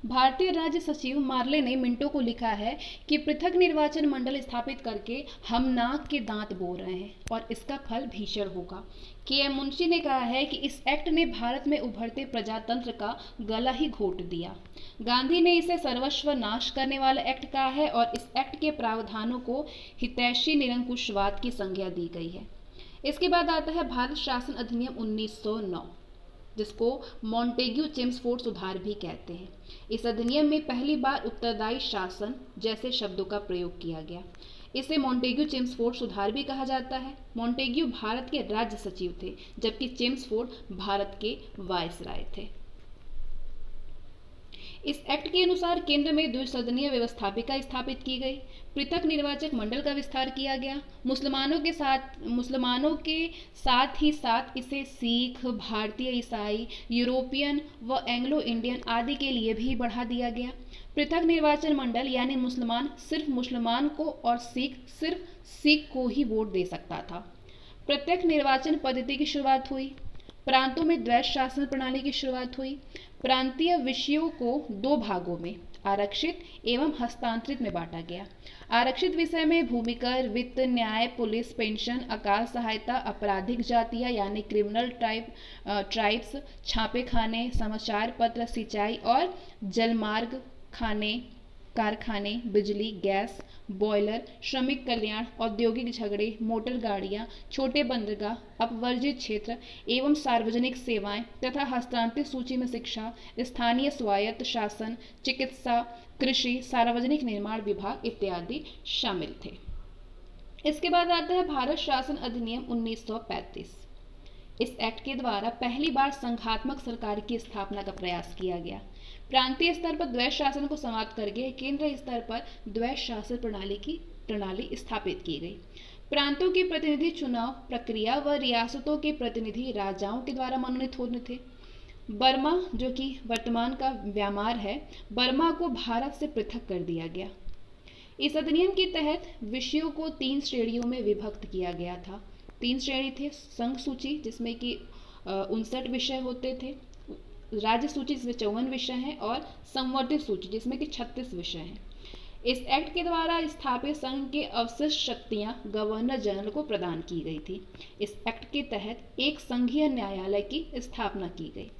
भारतीय राज्य सचिव मार्ले ने मिंटो को लिखा है कि पृथक निर्वाचन मंडल स्थापित करके हम नाक के दांत बोल रहे हैं और इसका फल भीषण होगा। के.एम. मुंशी ने कहा है कि इस एक्ट ने भारत में उभरते प्रजातंत्र का गला ही घोट दिया। गांधी ने इसे सर्वस्व नाश करने वाला एक्ट कहा है और इस एक्ट के प्रावधानों को हितैषी निरंकुशवाद की संज्ञा दी गई है। इसके बाद आता है भारत शासन अधिनियम 1909, जिसको मॉन्टेग्यू चेम्सफोर्ड सुधार भी कहते हैं। इस अधिनियम में पहली बार उत्तरदायी शासन जैसे शब्दों का प्रयोग किया गया। इसे मॉन्टेग्यू चेम्सफोर्ड सुधार भी कहा जाता है। मॉन्टेग्यू भारत के राज्य सचिव थे, जबकि चेम्सफोर्ड भारत के वायसराय थे। इस एक्ट के अनुसार केंद्र में द्विसदनीय व्यवस्थापिका स्थापित की गई। पृथक निर्वाचक मंडल का विस्तार किया गया। मुसलमानों के साथ ही साथ इसे सिख, भारतीय ईसाई, यूरोपियन व एंग्लो इंडियन आदि के लिए भी बढ़ा दिया गया। पृथक निर्वाचन मंडल यानी मुसलमान सिर्फ मुसलमान को और सिख सिर्फ सिख को ही वोट दे सकता था। प्रत्यक्ष निर्वाचन पद्धति की शुरुआत हुई। प्रांतों में द्वैध शासन प्रणाली की शुरुआत हुई। प्रांतीय विषयों को 2 भागों में आरक्षित एवं हस्तांतरित में बांटा गया। आरक्षित विषय में भूमिकर, वित्त, न्याय, पुलिस, पेंशन, अकाल सहायता, आपराधिक जातियां यानी क्रिमिनल ट्राइब्स, छापे खाने, समाचार पत्र, सिंचाई और जलमार्ग, कारखाने, बिजली, गैस, बॉयलर, श्रमिक कल्याण, औद्योगिक झगड़े, मोटर गाड़ियां, छोटे बंदरगाह, अपवर्जित क्षेत्र एवं सार्वजनिक सेवाएं तथा हस्तांतरित सूची में शिक्षा, स्थानीय स्वायत्त शासन, चिकित्सा, कृषि, सार्वजनिक निर्माण विभाग इत्यादि शामिल थे। इसके बाद आता है भारत शासन अधिनियम 1935। इस एक्ट के द्वारा पहली बार संघात्मक सरकार की स्थापना का प्रयास किया गया। प्रांतीय स्तर पर द्वैध शासन को समाप्त करके केंद्र स्तर पर द्वैध शासन प्रणाली स्थापित की गई। प्रांतों के प्रतिनिधि चुनाव प्रक्रिया व रियासतों के प्रतिनिधि राजाओं के द्वारा मनोनीत होते थे। बर्मा, जो कि वर्तमान का म्यांमार है, बर्मा को भारत से पृथक कर दिया गया। इस अधिनियम के तहत विषयों को 3 श्रेणियों में विभक्त किया गया था। 3 श्रेणी थे। संघ सूची, जिसमें कि 59 विषय होते थे, राज्य सूची जिसमें 54 विषय हैं, और संवर्धित सूची जिसमें कि 36 विषय हैं। इस एक्ट के द्वारा स्थापित संघ के अवशिष्ट शक्तियां गवर्नर जनरल को प्रदान की गई थी। इस एक्ट के तहत एक संघीय न्यायालय की स्थापना की गई।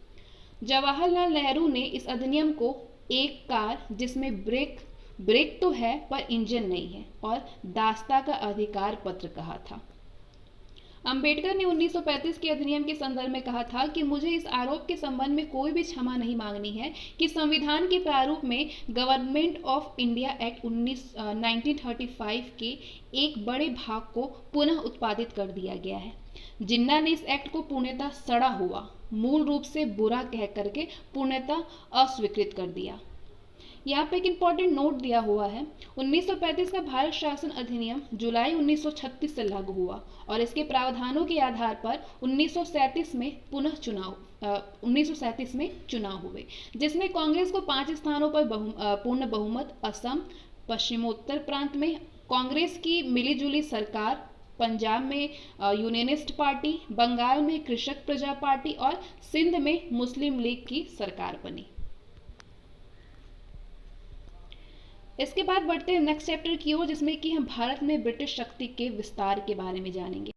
जवाहरलाल नेहरू ने इस अधिनियम को एक कार जिसमें ब्रेक तो है पर इंजन नहीं है और दास्ता का अधिकार पत्र कहा था। अंबेडकर ने 1935 के अधिनियम के संदर्भ में कहा था कि मुझे इस आरोप के संबंध में कोई भी क्षमा नहीं मांगनी है कि संविधान के प्रारूप में गवर्नमेंट ऑफ इंडिया एक्ट 1935 के एक बड़े भाग को पुनः उत्पादित कर दिया गया है। जिन्ना ने इस एक्ट को पूर्णतः सड़ा हुआ, मूल रूप से बुरा कह करके पूर्णतः अस्वीकृत कर दिया। यहाँ पे एक इम्पॉर्टेंट नोट दिया हुआ है। 1935 का भारत शासन अधिनियम जुलाई 1936 से लागू हुआ और इसके प्रावधानों के आधार पर 1937 में पुनः चुनाव 1937 में चुनाव हुए, जिसमें कांग्रेस को 5 स्थानों पर पूर्ण बहुमत, असम पश्चिमोत्तर प्रांत में कांग्रेस की मिलीजुली सरकार, पंजाब में यूनियनिस्ट पार्टी, बंगाल में कृषक प्रजा पार्टी और सिंध में मुस्लिम लीग की सरकार बनी। इसके बाद बढ़ते हैं नेक्स्ट चैप्टर की ओर, जिसमें कि हम भारत में ब्रिटिश शक्ति के विस्तार के बारे में जानेंगे।